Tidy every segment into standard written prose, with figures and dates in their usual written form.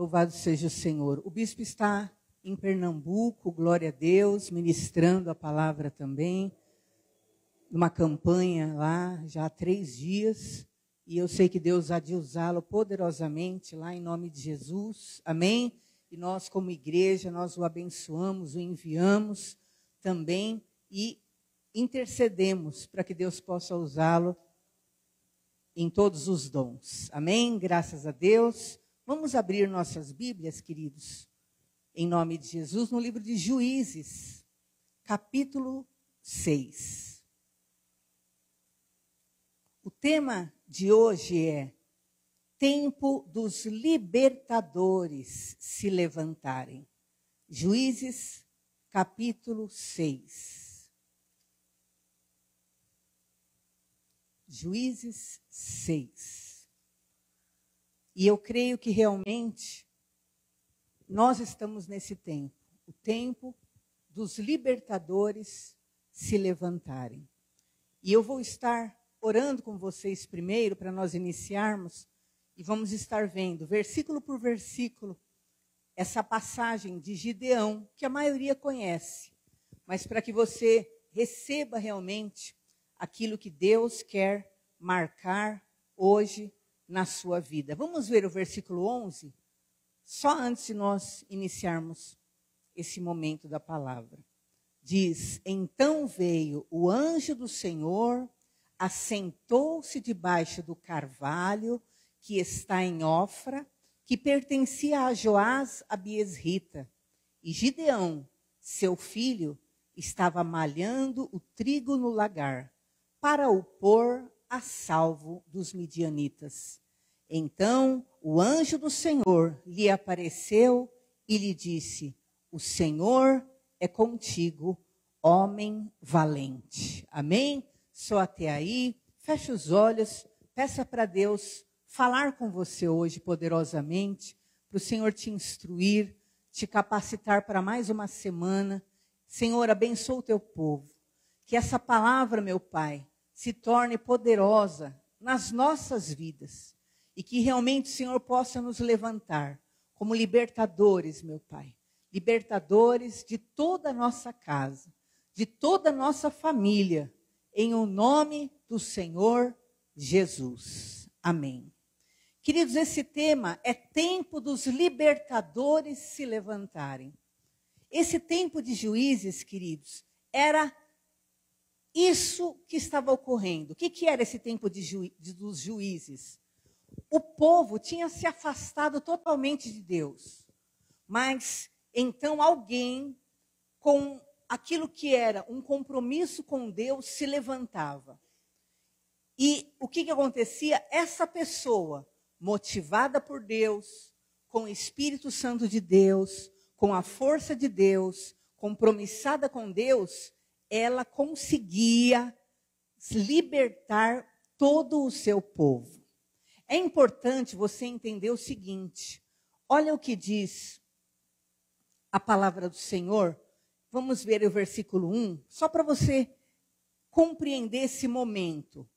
Louvado seja o Senhor. O bispo está em Pernambuco, glória a Deus, ministrando a palavra também, numa campanha lá, já há 3 dias, e eu sei que Deus há de usá-lo poderosamente lá em nome de Jesus, amém? E nós como igreja, nós o abençoamos, o enviamos também e intercedemos para que Deus possa usá-lo em todos os dons, amém? Graças a Deus. Vamos abrir nossas Bíblias, queridos, em nome de Jesus, no livro de Juízes, capítulo 6. O tema de hoje é Tempo dos libertadores se levantarem. Juízes, capítulo 6. Juízes 6. E eu creio que realmente nós estamos nesse tempo, o tempo dos libertadores se levantarem. E eu vou estar orando com vocês primeiro, para nós iniciarmos, e vamos estar vendo, versículo por versículo, essa passagem de Gideão, que a maioria conhece, mas para que você receba realmente aquilo que Deus quer marcar hoje na sua vida. Vamos ver o versículo 11? Só antes de nós iniciarmos esse momento da palavra. Diz, então veio o anjo do Senhor, assentou-se debaixo do carvalho que está em Ofra, que pertencia a Joás Abiesrita. E Gideão, seu filho, estava malhando o trigo no lagar, para o pôr a salvo dos midianitas. Então o anjo do Senhor lhe apareceu e lhe disse, o Senhor é contigo, homem valente. Amém? Só até aí, feche os olhos, peça para Deus falar com você hoje poderosamente, para o Senhor te instruir, te capacitar para mais uma semana. Senhor, abençoa o teu povo. Que essa palavra, meu Pai, se torne poderosa nas nossas vidas. E que realmente o Senhor possa nos levantar como libertadores, meu Pai. Libertadores de toda a nossa casa, de toda a nossa família. Em o nome do Senhor Jesus. Amém. Queridos, esse tema é tempo dos libertadores se levantarem. Esse tempo de juízes, queridos, era isso que estava ocorrendo. O que era esse tempo dos juízes? O povo tinha se afastado totalmente de Deus. Mas, então, alguém com aquilo que era um compromisso com Deus se levantava. E o que acontecia? Essa pessoa, motivada por Deus, com o Espírito Santo de Deus, com a força de Deus, compromissada com Deus, ela conseguia libertar todo o seu povo. É importante você entender o seguinte, olha o que diz a palavra do Senhor, vamos ver o versículo 1, só para você compreender esse momento.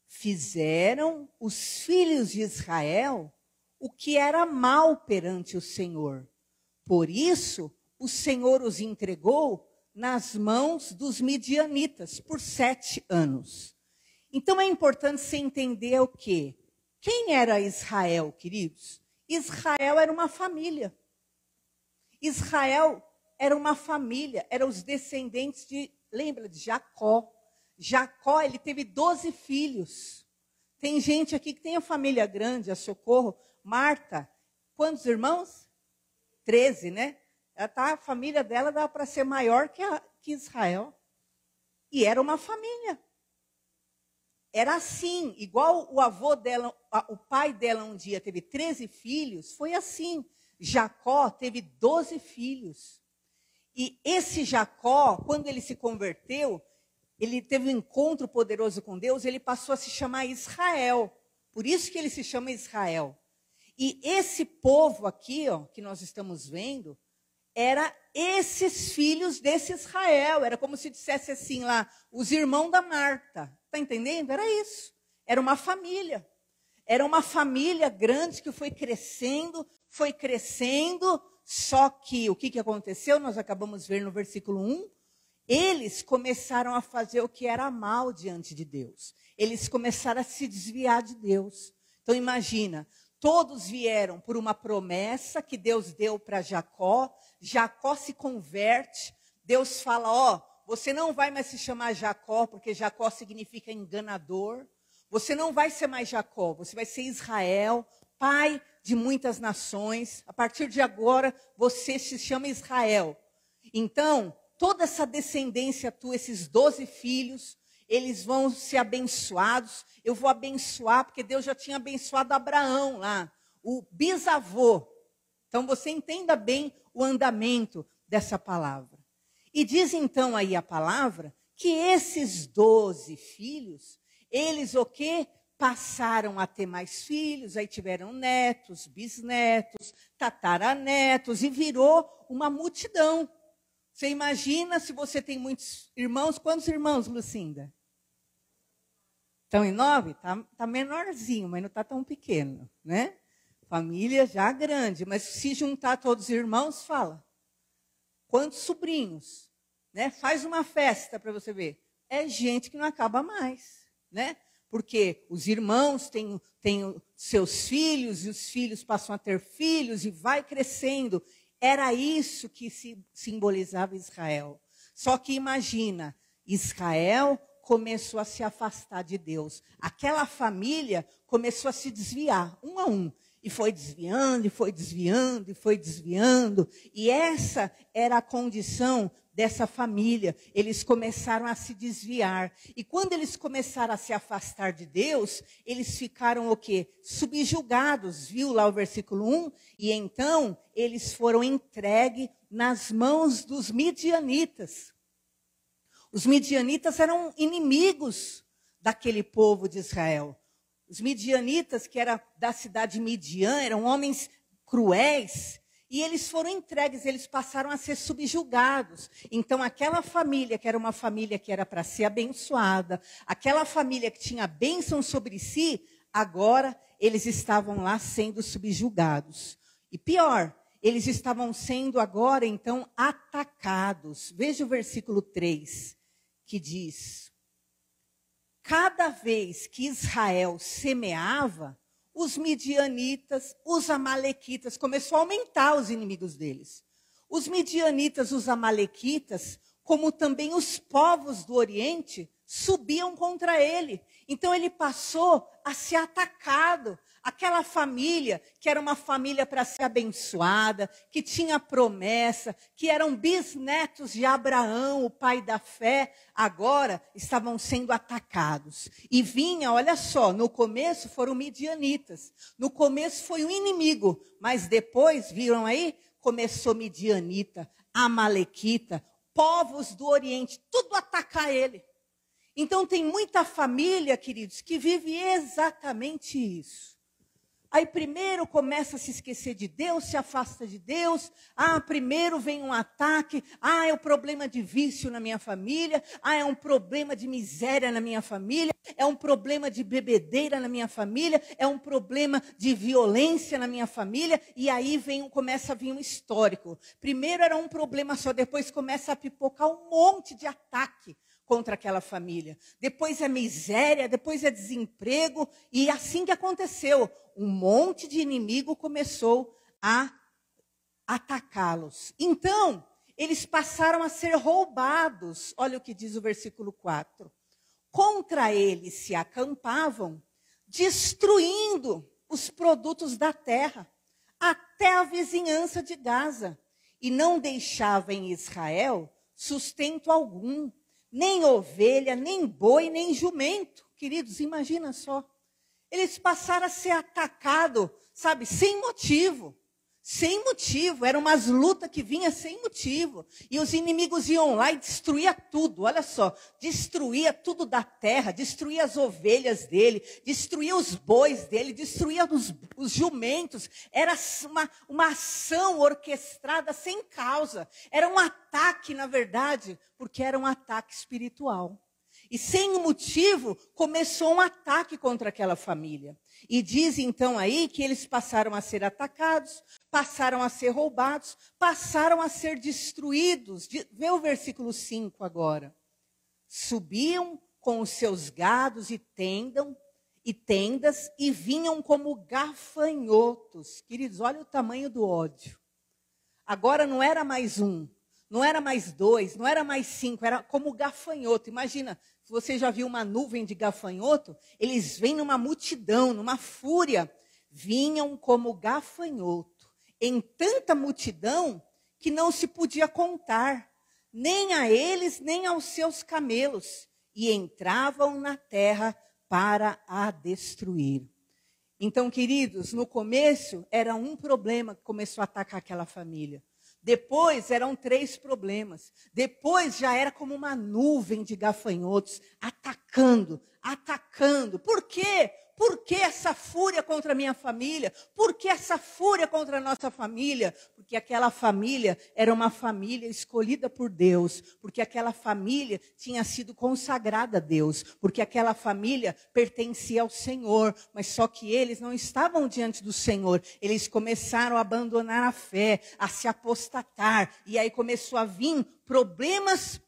Fizeram os filhos de Israel o que era mal perante o Senhor. Por isso, o Senhor os entregou nas mãos dos midianitas por 7 anos. Então é importante você entender o quê? Quem era Israel, queridos? Israel era uma família. Israel era uma família, eram os descendentes lembra de Jacó. Jacó, ele teve 12 filhos. Tem gente aqui que tem a família grande, a Socorro. Marta, quantos irmãos? 13, né? A família dela dava para ser maior que Israel. E era uma família. Era assim, igual o avô dela, o pai dela um dia teve 13 filhos, foi assim. Jacó teve 12 filhos. E esse Jacó, quando ele se converteu, ele teve um encontro poderoso com Deus, ele passou a se chamar Israel. Por isso que ele se chama Israel. E esse povo aqui, ó, que nós estamos vendo, era esses filhos desse Israel. Era como se dissesse assim lá, os irmãos da Marta. Está entendendo? Era isso. Era uma família. Era uma família grande que foi crescendo, só que o que aconteceu? Nós acabamos de ver no versículo 1. Eles começaram a fazer o que era mal diante de Deus. Eles começaram a se desviar de Deus. Então imagina, todos vieram por uma promessa que Deus deu para Jacó. Jacó se converte. Deus fala, ó, você não vai mais se chamar Jacó, porque Jacó significa enganador. Você não vai ser mais Jacó, você vai ser Israel, pai de muitas nações. A partir de agora, você se chama Israel. Então, toda essa descendência tua, esses 12 filhos, eles vão ser abençoados. Eu vou abençoar, porque Deus já tinha abençoado Abraão lá, o bisavô. Então, você entenda bem o andamento dessa palavra. E diz então aí a palavra, que esses 12 filhos, eles o quê? Passaram a ter mais filhos, aí tiveram netos, bisnetos, tataranetos, e virou uma multidão. Você imagina se você tem muitos irmãos, quantos irmãos, Lucinda? Estão em 9? Tá menorzinho, mas não está tão pequeno, né? Família já grande, mas se juntar todos os irmãos, fala. Quantos sobrinhos? Né? Faz uma festa para você ver. É gente que não acaba mais, né? Porque os irmãos têm seus filhos, e os filhos passam a ter filhos, e vai crescendo. Era isso que simbolizava Israel. Só que imagina, Israel começou a se afastar de Deus. Aquela família começou a se desviar, um a um. E foi desviando, e foi desviando, e foi desviando. E essa era a condição dessa família. Eles começaram a se desviar. E quando eles começaram a se afastar de Deus, eles ficaram o quê? Subjugados. Viu lá o versículo 1? E então eles foram entregues nas mãos dos midianitas. Os midianitas eram inimigos daquele povo de Israel. Os midianitas, que era da cidade de Midian, eram homens cruéis, e eles foram entregues, eles passaram a ser subjugados. Então, aquela família, que era uma família que era para ser abençoada, aquela família que tinha bênção sobre si, agora eles estavam lá sendo subjugados. E pior, eles estavam sendo agora, então, atacados. Veja o versículo 3, que diz: cada vez que Israel semeava, os midianitas, os amalequitas, começou a aumentar os inimigos deles. Os midianitas, os amalequitas, como também os povos do Oriente, subiam contra ele. Então ele passou a ser atacado. Aquela família, que era uma família para ser abençoada, que tinha promessa, que eram bisnetos de Abraão, o pai da fé, agora estavam sendo atacados. E vinha, olha só, no começo foram midianitas, no começo foi um inimigo, mas depois, viram aí? Começou midianita, amalequita, povos do Oriente, tudo atacar ele. Então tem muita família, queridos, que vive exatamente isso. Aí primeiro começa a se esquecer de Deus, se afasta de Deus. Primeiro vem um ataque. É um problema de vício na minha família. É um problema de miséria na minha família. É um problema de bebedeira na minha família. É um problema de violência na minha família. E aí começa a vir um histórico. Primeiro era um problema só, depois começa a pipocar um monte de ataque contra aquela família. Depois é miséria, depois é desemprego. E assim que aconteceu, um monte de inimigo começou a atacá-los. Então, eles passaram a ser roubados. Olha o que diz o versículo 4. Contra eles se acampavam, destruindo os produtos da terra, até a vizinhança de Gaza. E não deixava em Israel sustento algum, nem ovelha, nem boi, nem jumento. Queridos, imagina só. Eles passaram a ser atacados, sabe, sem motivo. Sem motivo. Eram umas lutas que vinham sem motivo. E os inimigos iam lá e destruía tudo. Olha só, destruía tudo da terra, destruía as ovelhas dele, destruía os bois dele, destruía os jumentos. Era uma ação orquestrada sem causa. Era um ataque, na verdade, porque era um ataque espiritual. E sem motivo, começou um ataque contra aquela família. E diz então aí que eles passaram a ser atacados, passaram a ser roubados, passaram a ser destruídos. Vê o versículo 5 agora. Subiam com os seus gados e tendas e vinham como gafanhotos. Queridos, olha o tamanho do ódio. Agora não era mais um, não era mais dois, não era mais 5, era como gafanhoto. Imagina, se você já viu uma nuvem de gafanhoto, eles vêm numa multidão, numa fúria. Vinham como gafanhoto, em tanta multidão que não se podia contar, nem a eles, nem aos seus camelos, e entravam na terra para a destruir. Então, queridos, no começo era um problema que começou a atacar aquela família. Depois eram 3 problemas. Depois já era como uma nuvem de gafanhotos atacando. Por quê? Por que essa fúria contra a minha família? Por que essa fúria contra a nossa família? Porque aquela família era uma família escolhida por Deus. Porque aquela família tinha sido consagrada a Deus. Porque aquela família pertencia ao Senhor. Mas só que eles não estavam diante do Senhor. Eles começaram a abandonar a fé, a se apostatar. E aí começou a vir problemas,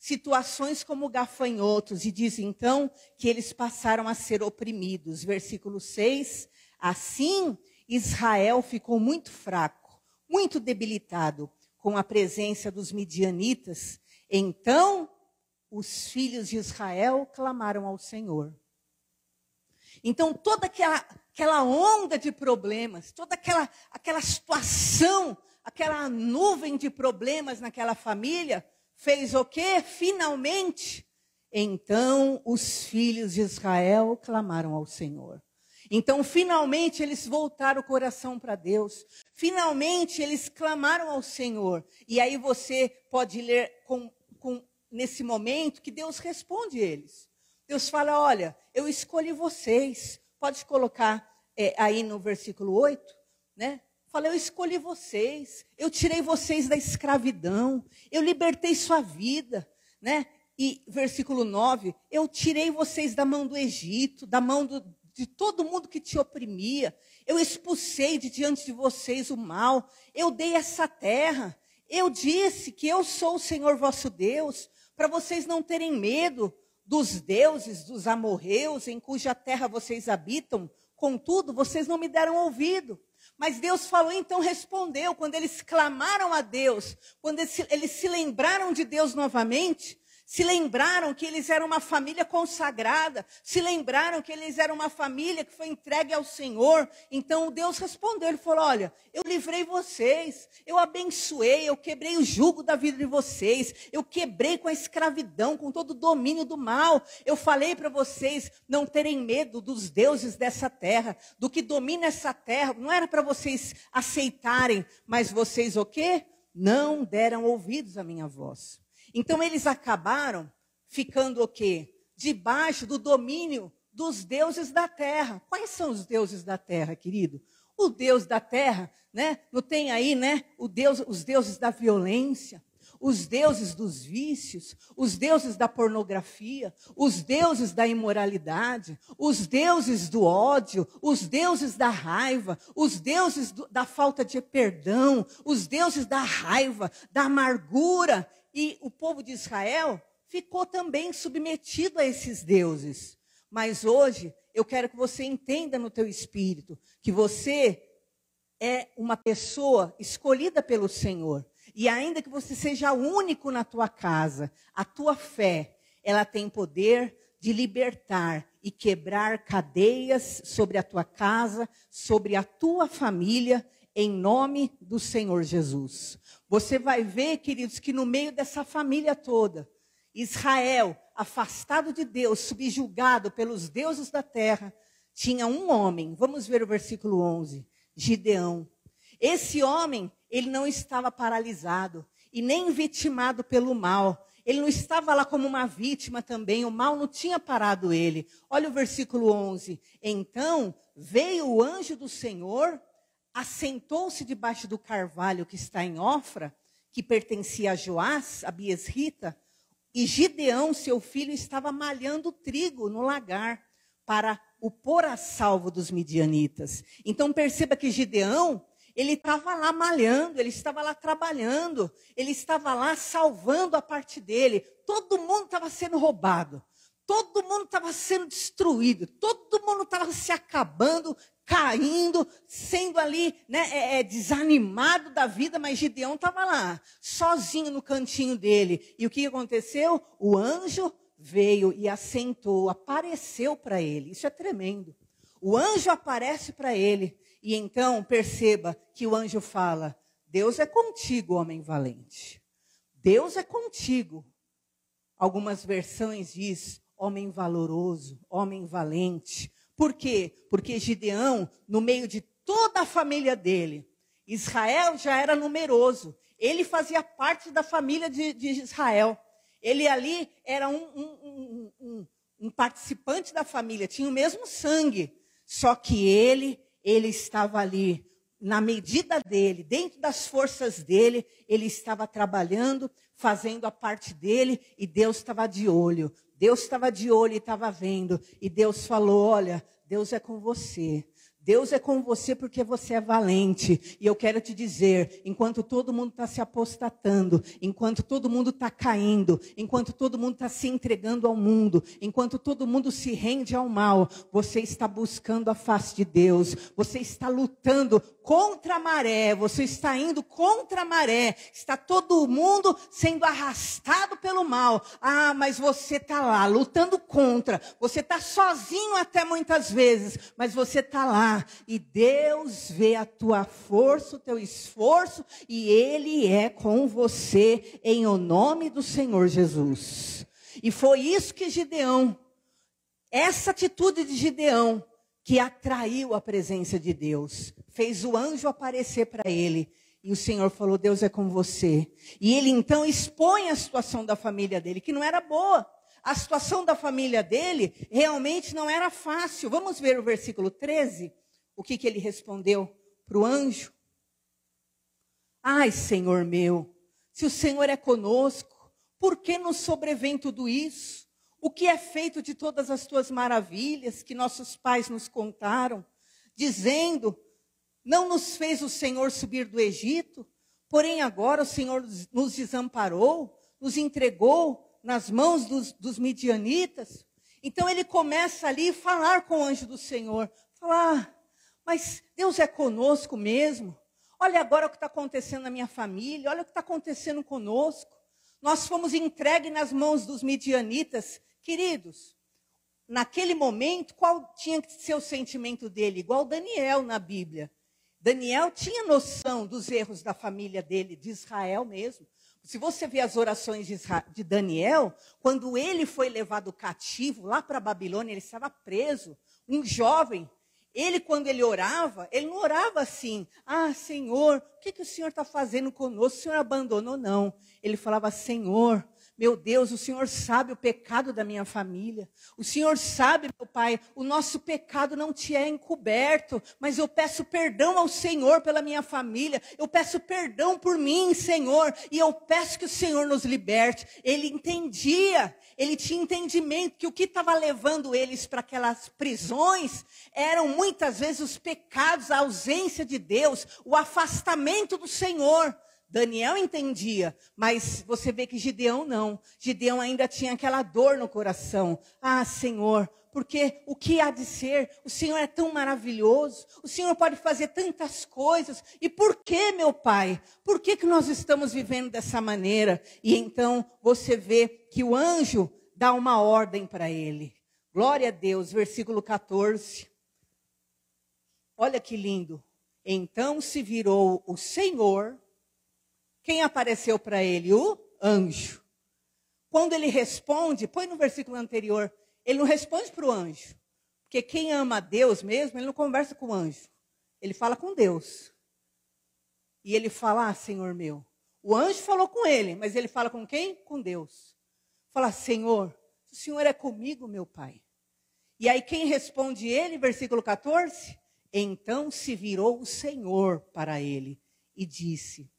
situações como gafanhotos, e diz então que eles passaram a ser oprimidos. Versículo 6, assim Israel ficou muito fraco, muito debilitado com a presença dos midianitas. Então os filhos de Israel clamaram ao Senhor. Então toda aquela onda de problemas, toda aquela situação, aquela nuvem de problemas naquela família, fez o quê? Finalmente, então os filhos de Israel clamaram ao Senhor. Então, finalmente, eles voltaram o coração para Deus. Finalmente, eles clamaram ao Senhor. E aí você pode ler nesse momento que Deus responde eles. Deus fala, olha, eu escolhi vocês. Pode colocar aí no versículo 8, né? Fala, eu escolhi vocês, eu tirei vocês da escravidão, eu libertei sua vida, né? E versículo 9, eu tirei vocês da mão do Egito, da mão de todo mundo que te oprimia, eu expulsei de diante de vocês o mal, eu dei essa terra, eu disse que eu sou o Senhor vosso Deus, para vocês não terem medo dos deuses, dos amorreus, em cuja terra vocês habitam, contudo, vocês não me deram ouvido. Mas Deus falou, então respondeu, quando eles clamaram a Deus, quando eles se lembraram de Deus novamente, se lembraram que eles eram uma família consagrada, se lembraram que eles eram uma família que foi entregue ao Senhor, então Deus respondeu, ele falou, olha, eu livrei vocês, eu abençoei, eu quebrei o jugo da vida de vocês, eu quebrei com a escravidão, com todo o domínio do mal, eu falei para vocês não terem medo dos deuses dessa terra, do que domina essa terra, não era para vocês aceitarem, mas vocês o quê? Não deram ouvidos à minha voz. Então eles acabaram ficando o quê? Debaixo do domínio dos deuses da terra. Quais são os deuses da terra, querido? O Deus da terra, né? Não tem aí, né? Os deuses da violência, os deuses dos vícios, os deuses da pornografia, os deuses da imoralidade, os deuses do ódio, os deuses da raiva, os deuses da falta de perdão, os deuses da raiva, da amargura. E o povo de Israel ficou também submetido a esses deuses. Mas hoje, eu quero que você entenda no teu espírito que você é uma pessoa escolhida pelo Senhor. E ainda que você seja único na tua casa, a tua fé, ela tem poder de libertar e quebrar cadeias sobre a tua casa, sobre a tua família, em nome do Senhor Jesus. Você vai ver, queridos, que no meio dessa família toda, Israel, afastado de Deus, subjugado pelos deuses da terra, tinha um homem, vamos ver o versículo 11, Gideão. Esse homem, ele não estava paralisado e nem vitimado pelo mal. Ele não estava lá como uma vítima também, o mal não tinha parado ele. Olha o versículo 11. Então veio o anjo do Senhor, assentou-se debaixo do carvalho que está em Ofra, que pertencia a Joás, a Biesrita, E Gideão, seu filho, estava malhando trigo no lagar para o pôr a salvo dos midianitas. Então perceba que Gideão, ele estava lá malhando, ele estava lá trabalhando, ele estava lá salvando a parte dele. Todo mundo estava sendo roubado, todo mundo estava sendo destruído, todo mundo estava se acabando, caindo, sendo ali, né, desanimado da vida, mas Gideão estava lá, sozinho no cantinho dele. E o que aconteceu? O anjo veio e assentou, apareceu para ele. Isso é tremendo. O anjo aparece para ele. E então, perceba que o anjo fala: Deus é contigo, homem valente. Deus é contigo. Algumas versões diz homem valoroso, homem valente. Por quê? Porque Gideão, no meio de toda a família dele, Israel já era numeroso. Ele fazia parte da família de Israel. Ele ali era um participante da família, tinha o mesmo sangue. Só que ele estava ali, na medida dele, dentro das forças dele, ele estava trabalhando, fazendo a parte dele, e Deus estava de olho. Deus estava de olho e estava vendo. E Deus falou: olha, Deus é com você. Deus é com você porque você é valente. E eu quero te dizer, enquanto todo mundo está se apostatando, enquanto todo mundo está caindo, enquanto todo mundo está se entregando ao mundo, enquanto todo mundo se rende ao mal, você está buscando a face de Deus. Você está lutando contra a maré, você está indo contra a maré. Está todo mundo sendo arrastado pelo mal. Ah, mas você está lá lutando contra. Você está sozinho até muitas vezes, mas você está lá. E Deus vê a tua força, o teu esforço, e Ele é com você, em o nome do Senhor Jesus. E foi isso que Gideão, essa atitude de Gideão, que atraiu a presença de Deus, fez o anjo aparecer para ele, e o Senhor falou: Deus é com você. E ele então expõe a situação da família dele, que não era boa. A situação da família dele realmente não era fácil. Vamos ver o versículo 13. O que ele respondeu para o anjo? Ai, Senhor meu, se o Senhor é conosco, por que nos sobrevém tudo isso? O que é feito de todas as tuas maravilhas que nossos pais nos contaram, dizendo: não nos fez o Senhor subir do Egito, porém agora o Senhor nos desamparou, nos entregou nas mãos dos midianitas. Então ele começa ali a falar com o anjo do Senhor, falar: mas Deus é conosco mesmo. Olha agora o que está acontecendo na minha família, olha o que está acontecendo conosco. Nós fomos entregues nas mãos dos midianitas. Queridos, naquele momento, qual tinha que ser o sentimento dele? Igual Daniel na Bíblia. Daniel tinha noção dos erros da família dele, de Israel mesmo. Se você vê as orações de Daniel, quando ele foi levado cativo lá para a Babilônia, ele estava preso, um jovem. Ele, quando ele orava, ele não orava assim: ah, Senhor, o que o Senhor está fazendo conosco? O Senhor abandonou? Não. Ele falava: Senhor, meu Deus, o Senhor sabe o pecado da minha família. O Senhor sabe, meu Pai, o nosso pecado não te é encoberto, mas eu peço perdão ao Senhor pela minha família. Eu peço perdão por mim, Senhor, e eu peço que o Senhor nos liberte. Ele entendia, ele tinha entendimento que o que estava levando eles para aquelas prisões eram muitas vezes os pecados, a ausência de Deus, o afastamento do Senhor. Daniel entendia, mas você vê que Gideão não. Gideão ainda tinha aquela dor no coração. Ah, Senhor, porque o que há de ser? O Senhor é tão maravilhoso, o Senhor pode fazer tantas coisas. E por que, meu Pai? Por que nós estamos vivendo dessa maneira? E então você vê que o anjo dá uma ordem para ele. Glória a Deus, versículo 14. Olha que lindo. Então se virou o Senhor. Quem apareceu para ele? O anjo. Quando ele responde, põe no versículo anterior, ele não responde para o anjo. Porque quem ama a Deus mesmo, ele não conversa com o anjo. Ele fala com Deus. E ele fala: ah, Senhor meu. O anjo falou com ele, mas ele fala com quem? Com Deus. Fala: Senhor, o Senhor é comigo, meu Pai. E aí quem responde ele, versículo 14? Então se virou o Senhor para ele e disse: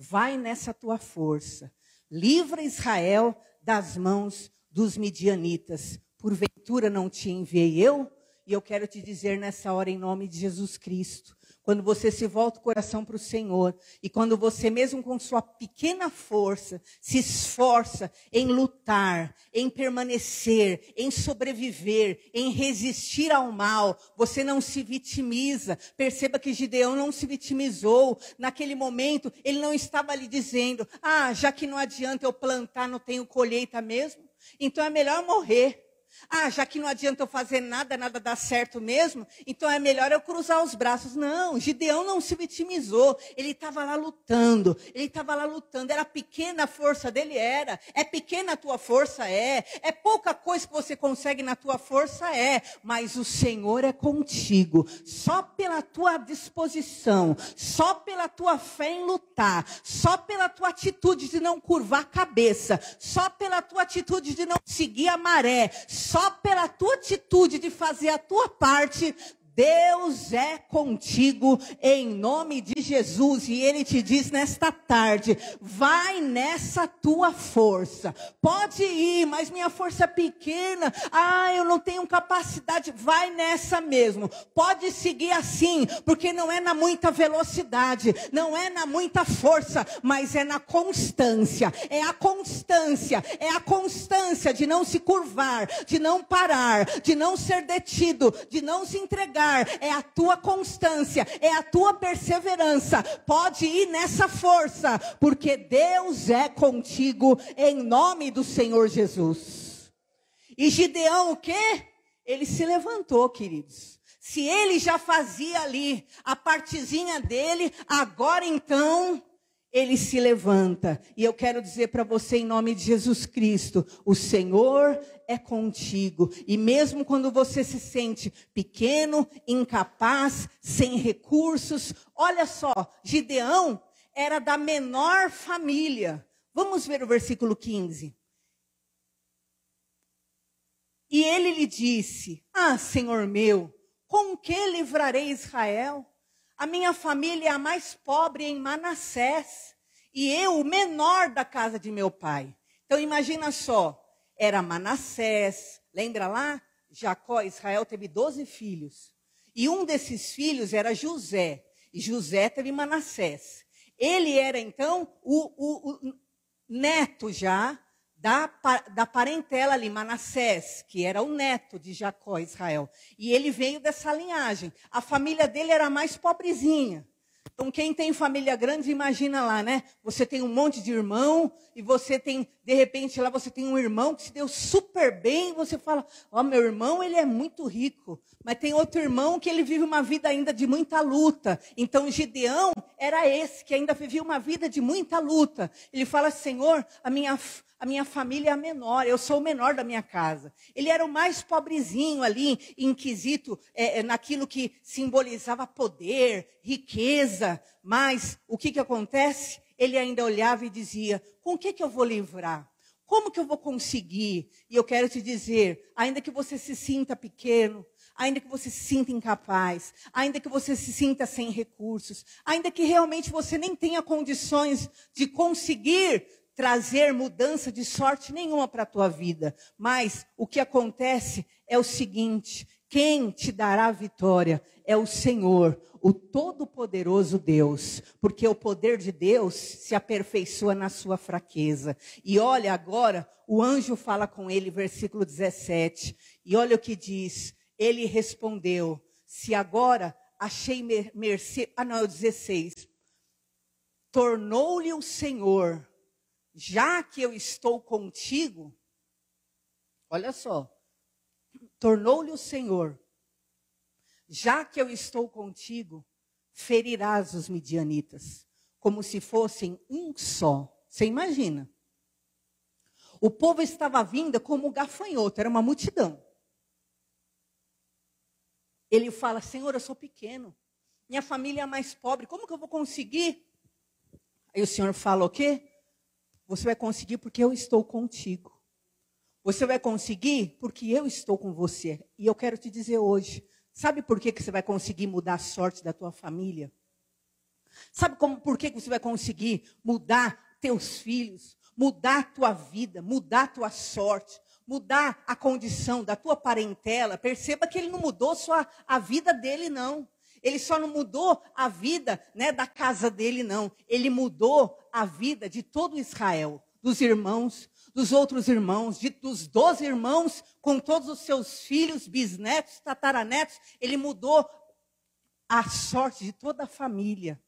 vai nessa tua força, livra Israel das mãos dos midianitas. Porventura não te enviei eu? E eu quero te dizer nessa hora, em nome de Jesus Cristo, quando você se volta o coração para o Senhor, e quando você mesmo com sua pequena força, se esforça em lutar, em permanecer, em sobreviver, em resistir ao mal, você não se vitimiza. Perceba que Gideão não se vitimizou. Naquele momento, ele não estava ali dizendo, já que não adianta eu plantar, não tenho colheita mesmo, então é melhor morrer. Já que não adianta eu fazer nada dá certo mesmo, então é melhor eu cruzar os braços. Não, Gideão não se vitimizou, ele estava lá lutando, era pequena a força dele, é pequena a tua força, é pouca coisa que você consegue na tua força, mas o Senhor é contigo, só pela tua disposição, só pela tua fé em lutar, só pela tua atitude de não curvar a cabeça, só pela tua atitude de não seguir a maré, só pela tua atitude de fazer a tua parte, Deus é contigo em nome de Jesus. E Ele te diz nesta tarde, vai nessa tua força. Pode ir, mas minha força é pequena. Eu não tenho capacidade. Vai nessa mesmo. Pode seguir assim, porque não é na muita velocidade, não é na muita força, mas é na constância. É a constância de não se curvar, de não parar, de não ser detido, de não se entregar. É a tua constância, é a tua perseverança. Pode ir nessa força, porque Deus é contigo em nome do Senhor Jesus. E Gideão o quê? Ele se levantou, queridos. Se ele já fazia ali a partezinha dele, agora então ele se levanta. E eu quero dizer para você em nome de Jesus Cristo, o Senhor é contigo. E mesmo quando você se sente pequeno, incapaz, sem recursos, olha só, Gideão era da menor família. Vamos ver o versículo 15. E ele lhe disse, Senhor meu, com que livrarei Israel? A minha família é a mais pobre em Manassés, e eu o menor da casa de meu pai. Então imagina só, era Manassés, lembra lá? Jacó, Israel teve 12 filhos. E um desses filhos era José, e José teve Manassés. Ele era então o neto já da parentela ali, Manassés, que era o neto de Jacó, Israel. E ele veio dessa linhagem. A família dele era a mais pobrezinha. Então, quem tem família grande, imagina lá, né? Você tem um monte de irmão, e você tem, de repente, lá você tem um irmão que se deu super bem, e você fala, meu irmão, ele é muito rico. Mas tem outro irmão que ele vive uma vida ainda de muita luta. Então, Gideão era esse, que ainda vivia uma vida de muita luta. Ele fala, Senhor, a minha família é a menor, eu sou o menor da minha casa. Ele era o mais pobrezinho ali, inquisito, naquilo que simbolizava poder, riqueza. Mas o que acontece? Ele ainda olhava e dizia, com o que eu vou livrar? Como que eu vou conseguir? E eu quero te dizer, ainda que você se sinta pequeno, ainda que você se sinta incapaz, ainda que você se sinta sem recursos, ainda que realmente você nem tenha condições de conseguir trazer mudança de sorte nenhuma para a tua vida. Mas o que acontece é o seguinte, quem te dará a vitória é o Senhor, o Todo-Poderoso Deus, porque o poder de Deus se aperfeiçoa na sua fraqueza. E olha agora, o anjo fala com ele, versículo 17, e olha o que diz, ele respondeu, se agora achei mercê, é o 16, tornou-lhe o Senhor, já que eu estou contigo, olha só, tornou-lhe o Senhor, já que eu estou contigo, ferirás os midianitas, como se fossem um só. Você imagina? O povo estava vindo como gafanhoto, era uma multidão. Ele fala, Senhor, eu sou pequeno, minha família é mais pobre, como que eu vou conseguir? Aí o Senhor fala o quê? Você vai conseguir porque eu estou contigo. Você vai conseguir porque eu estou com você. E eu quero te dizer hoje, sabe por que você vai conseguir mudar a sorte da tua família? Sabe por que você vai conseguir mudar teus filhos? mudar a tua vida, mudar a tua sorte, mudar a condição da tua parentela. Perceba que ele não mudou só a vida dele, não. Ele só não mudou a vida, né, da casa dele, não. Ele mudou a vida de todo Israel, dos irmãos, dos outros irmãos, dos 12 irmãos, com todos os seus filhos, bisnetos, tataranetos. Ele mudou a sorte de toda a família,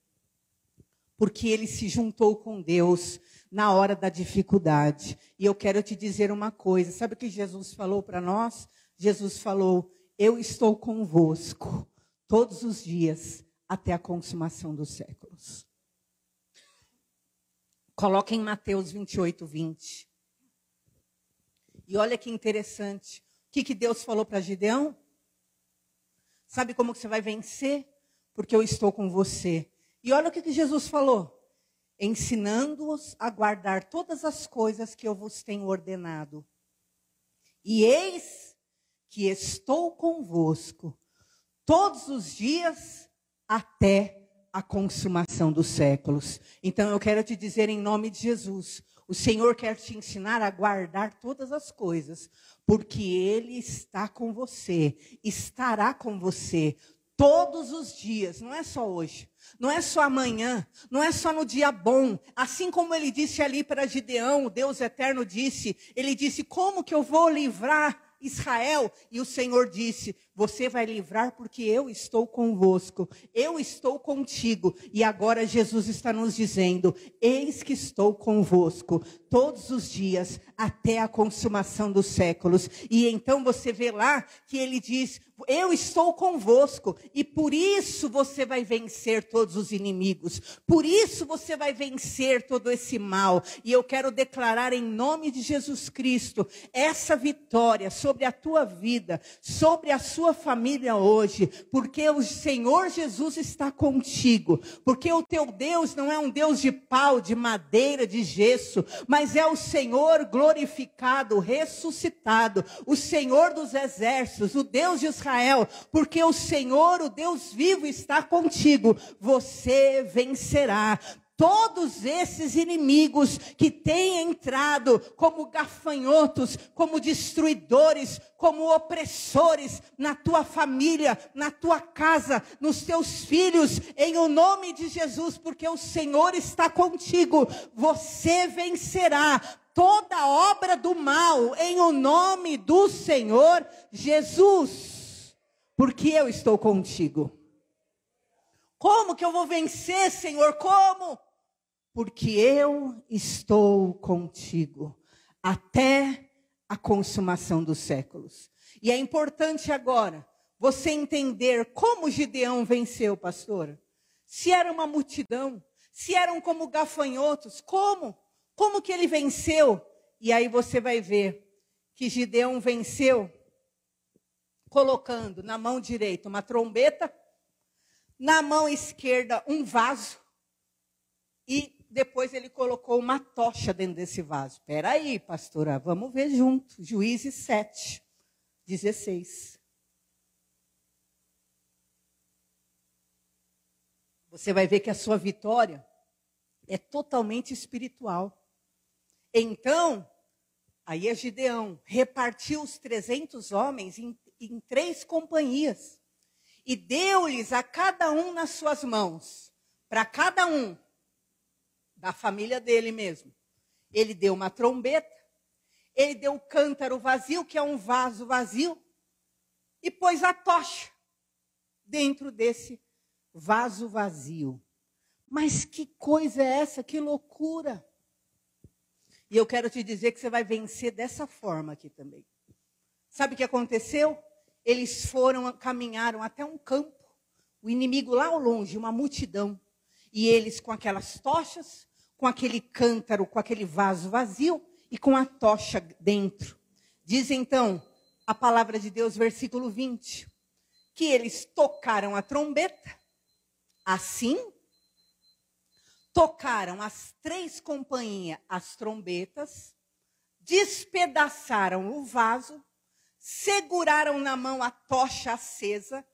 porque ele se juntou com Deus na hora da dificuldade. E eu quero te dizer uma coisa, sabe o que Jesus falou para nós? Jesus falou, eu estou convosco todos os dias até a consumação dos séculos. Coloca em Mateus 28, 20. E olha que interessante, o que Deus falou para Gideão? Sabe como que você vai vencer? Porque eu estou com você. E olha o que Jesus falou. Ensinando-os a guardar todas as coisas que eu vos tenho ordenado. E eis que estou convosco todos os dias até a consumação dos séculos. Então eu quero te dizer em nome de Jesus, o Senhor quer te ensinar a guardar todas as coisas, porque Ele está com você, estará com você todos os dias, não é só hoje, não é só amanhã, não é só no dia bom. Assim como ele disse ali para Gideão, o Deus eterno disse, ele disse, como que eu vou livrar Israel? E o Senhor disse, você vai livrar porque eu estou convosco, eu estou contigo. E agora Jesus está nos dizendo, eis que estou convosco todos os dias até a consumação dos séculos. E então você vê lá que ele diz, eu estou convosco e por isso você vai vencer todos os inimigos, por isso você vai vencer todo esse mal. E eu quero declarar em nome de Jesus Cristo essa vitória sobre a tua vida, sobre a sua família hoje, porque o Senhor Jesus está contigo, porque o teu Deus não é um Deus de pau, de madeira, de gesso, mas é o Senhor glorificado, ressuscitado, o Senhor dos exércitos, o Deus de Israel, porque o Senhor, o Deus vivo, está contigo. Você vencerá todos esses inimigos que têm entrado como gafanhotos, como destruidores, como opressores na tua família, na tua casa, nos teus filhos, em o nome de Jesus, porque o Senhor está contigo. Você vencerá toda obra do mal em o nome do Senhor Jesus, porque eu estou contigo. Como que eu vou vencer, Senhor? Como? Porque eu estou contigo até a consumação dos séculos. E é importante agora você entender como Gideão venceu, pastora. Se era uma multidão, se eram como gafanhotos, como? Como que ele venceu? E aí você vai ver que Gideão venceu colocando na mão direita uma trombeta, na mão esquerda um vaso, e depois ele colocou uma tocha dentro desse vaso. Espera aí, pastora, vamos ver junto. Juízes 7, 16. Você vai ver que a sua vitória é totalmente espiritual. Então, aí é Gideão, repartiu os 300 homens em 3 companhias. E deu-lhes a cada um nas suas mãos, para cada um, da família dele mesmo. Ele deu uma trombeta, ele deu o cântaro vazio, que é um vaso vazio, e pôs a tocha dentro desse vaso vazio. Mas que coisa é essa? Que loucura! E eu quero te dizer que você vai vencer dessa forma aqui também. Sabe o que aconteceu? Eles caminharam até um campo, o inimigo lá ao longe, uma multidão. E eles com aquelas tochas, com aquele cântaro, com aquele vaso vazio e com a tocha dentro. Diz então a palavra de Deus, versículo 20, que eles tocaram a trombeta, assim, tocaram as 3 companhias as trombetas, despedaçaram o vaso, seguraram na mão a tocha acesa,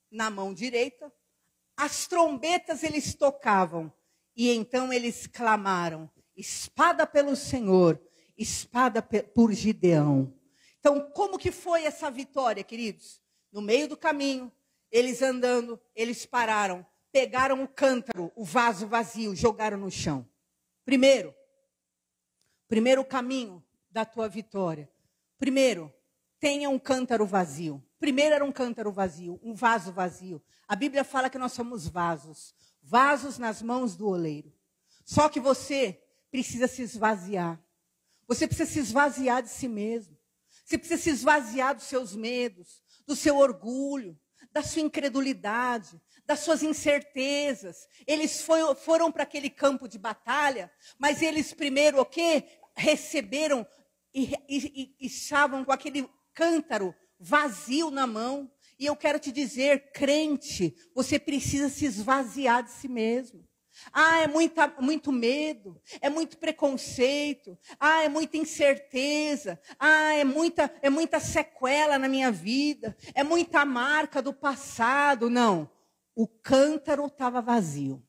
na mão direita, as trombetas eles tocavam, e então eles clamaram, espada pelo Senhor, espada por Gideão. Então, como que foi essa vitória, queridos? No meio do caminho, eles andando, eles pararam, pegaram o cântaro, o vaso vazio, jogaram no chão. Primeiro caminho da tua vitória. Primeiro, tenha um cântaro vazio. Primeiro era um cântaro vazio, um vaso vazio. A Bíblia fala que nós somos vasos. Vasos nas mãos do oleiro. Só que você precisa se esvaziar. Você precisa se esvaziar de si mesmo. Você precisa se esvaziar dos seus medos, do seu orgulho, da sua incredulidade, das suas incertezas. Eles foram para aquele campo de batalha, mas eles primeiro o quê? Receberam e estavam com aquele cântaro vazio na mão. E eu quero te dizer, crente, você precisa se esvaziar de si mesmo. Ah, é muito medo, é muito preconceito, ah, é muita incerteza, ah, é muita sequela na minha vida, é muita marca do passado. Não, o cântaro estava vazio.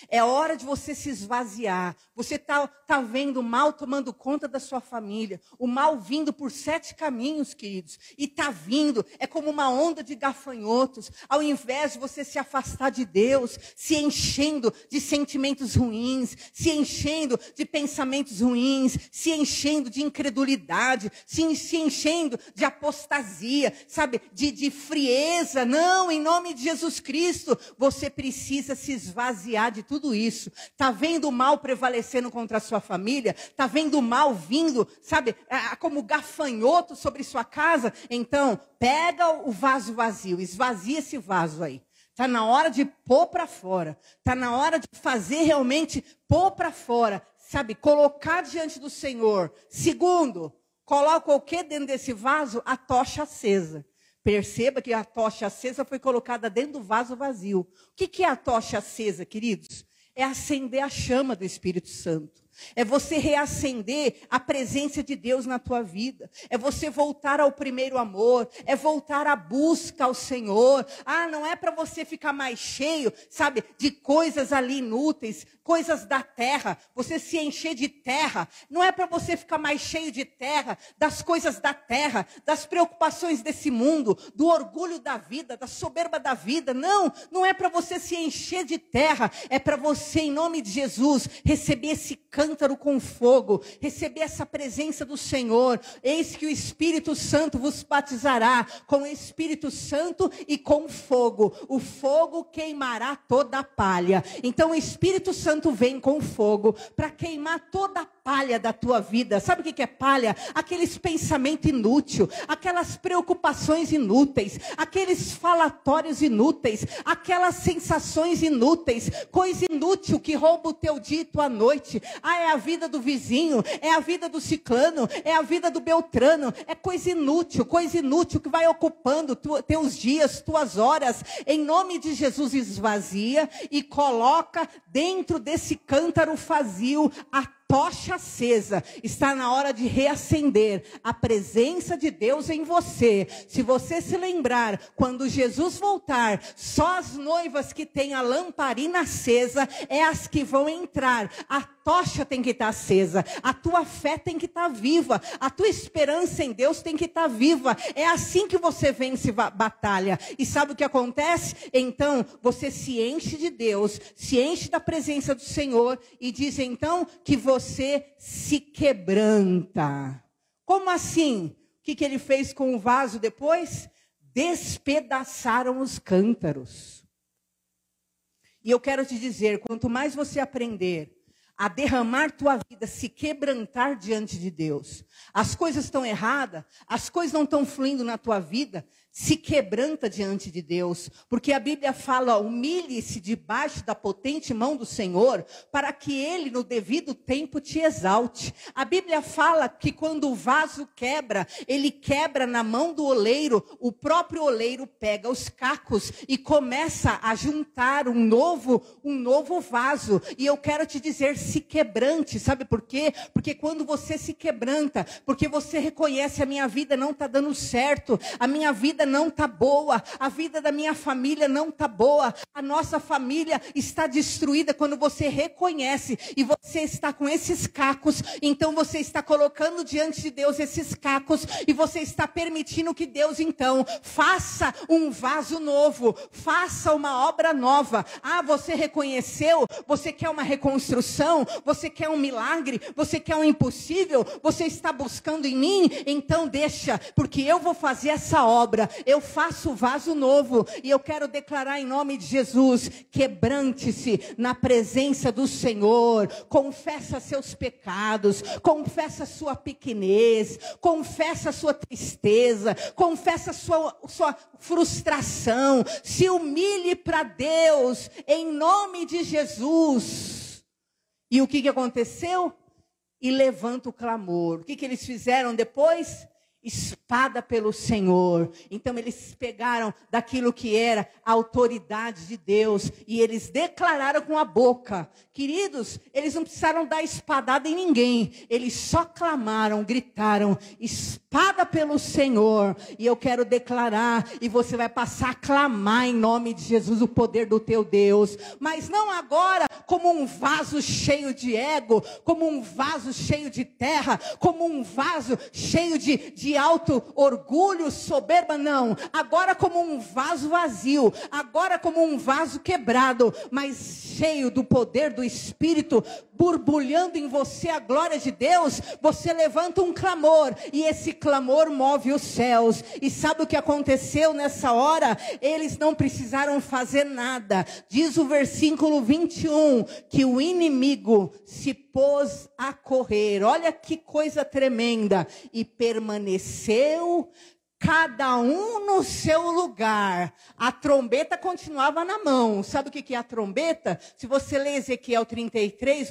É hora de você se esvaziar. Você tá vendo o mal tomando conta da sua família. O mal vindo por 7 caminhos, queridos. E tá vindo, é como uma onda de gafanhotos. Ao invés de você se afastar de Deus, se enchendo de sentimentos ruins, se enchendo de pensamentos ruins, se enchendo de incredulidade, se enchendo de apostasia, sabe, de frieza. Não, em nome de Jesus Cristo, você precisa se esvaziar de tudo isso. Está vendo o mal prevalecendo contra a sua família? Está vendo o mal vindo, sabe, como gafanhoto sobre sua casa? Então, pega o vaso vazio, esvazia esse vaso aí. Está na hora de pôr para fora. Está na hora de fazer realmente pôr para fora. Sabe, colocar diante do Senhor. Segundo, coloca o que dentro desse vaso? A tocha acesa. Perceba que a tocha acesa foi colocada dentro do vaso vazio. O que é a tocha acesa, queridos? É acender a chama do Espírito Santo. É você reacender a presença de Deus na tua vida. É você voltar ao primeiro amor. É voltar à busca ao Senhor. Ah, não é para você ficar mais cheio, sabe, de coisas ali inúteis, coisas da terra. Você se encher de terra. Não é para você ficar mais cheio de terra, das coisas da terra, das preocupações desse mundo, do orgulho da vida, da soberba da vida. Não, não é para você se encher de terra. É para você, em nome de Jesus, receber esse cântaro com fogo, receber essa presença do Senhor. Eis que o Espírito Santo vos batizará com o Espírito Santo e com fogo. O fogo queimará toda a palha. Então o Espírito Santo vem com fogo para queimar toda a palha da tua vida. Sabe o que é palha? Aqueles pensamentos inúteis, aquelas preocupações inúteis, aqueles falatórios inúteis, aquelas sensações inúteis, coisa inútil que rouba o teu dia e tua noite. Ah, é a vida do vizinho, é a vida do ciclano, é a vida do beltrano, é coisa inútil que vai ocupando teus dias, tuas horas. Em nome de Jesus, esvazia e coloca dentro desse cântaro vazio a tocha acesa. Está na hora de reacender a presença de Deus em você. Se você se lembrar, quando Jesus voltar, só as noivas que têm a lamparina acesa é as que vão entrar. A tocha tem que estar acesa. A tua fé tem que estar viva. A tua esperança em Deus tem que estar viva. É assim que você vence batalha. E sabe o que acontece? Então, você se enche de Deus, se enche da presença do Senhor e diz então que você se quebranta. Como assim? O que ele fez com o vaso depois? Despedaçaram os cântaros. E eu quero te dizer, quanto mais você aprender a derramar tua vida, se quebrantar diante de Deus, as coisas estão erradas, as coisas não estão fluindo na tua vida, se quebranta diante de Deus, porque a Bíblia fala, humilhe-se debaixo da potente mão do Senhor, para que Ele no devido tempo te exalte. A Bíblia fala que quando o vaso quebra, ele quebra na mão do oleiro, o próprio oleiro pega os cacos e começa a juntar um novo vaso. E eu quero te dizer, se quebrante, sabe por quê? Porque quando você se quebranta, porque você reconhece, a minha vida não está dando certo, a minha vida vida não está boa, a vida da minha família não está boa, a nossa família está destruída. Quando você reconhece e você está com esses cacos, então você está colocando diante de Deus esses cacos e você está permitindo que Deus então faça um vaso novo, faça uma obra nova. Ah, você reconheceu, você quer uma reconstrução, você quer um milagre, você quer um impossível, você está buscando em mim, então deixa, porque eu vou fazer essa obra, eu faço o vaso novo, e eu quero declarar em nome de Jesus: quebrante-se na presença do Senhor, confessa seus pecados, confessa sua pequenez, confessa sua tristeza, confessa sua frustração, se humilhe para Deus, em nome de Jesus. E o que aconteceu? E levanta o clamor. O que eles fizeram depois? Espada pelo Senhor. Então eles pegaram daquilo que era a autoridade de Deus e eles declararam com a boca. Queridos, eles não precisaram dar espadada em ninguém, eles só clamaram, gritaram: espada pelo Senhor. E eu quero declarar, e você vai passar a clamar em nome de Jesus o poder do teu Deus, mas não agora como um vaso cheio de ego, como um vaso cheio de terra, como um vaso cheio de alto orgulho, soberba, não. Agora como um vaso vazio, agora como um vaso quebrado, mas cheio do poder do Espírito, borbulhando em você a glória de Deus. Você levanta um clamor, e esse clamor move os céus. E sabe o que aconteceu nessa hora? Eles não precisaram fazer nada. Diz o versículo 21, que o inimigo se pôs a correr. Olha que coisa tremenda. E permaneceu cada um no seu lugar. A trombeta continuava na mão. Sabe o que é a trombeta? Se você lê Ezequiel 33,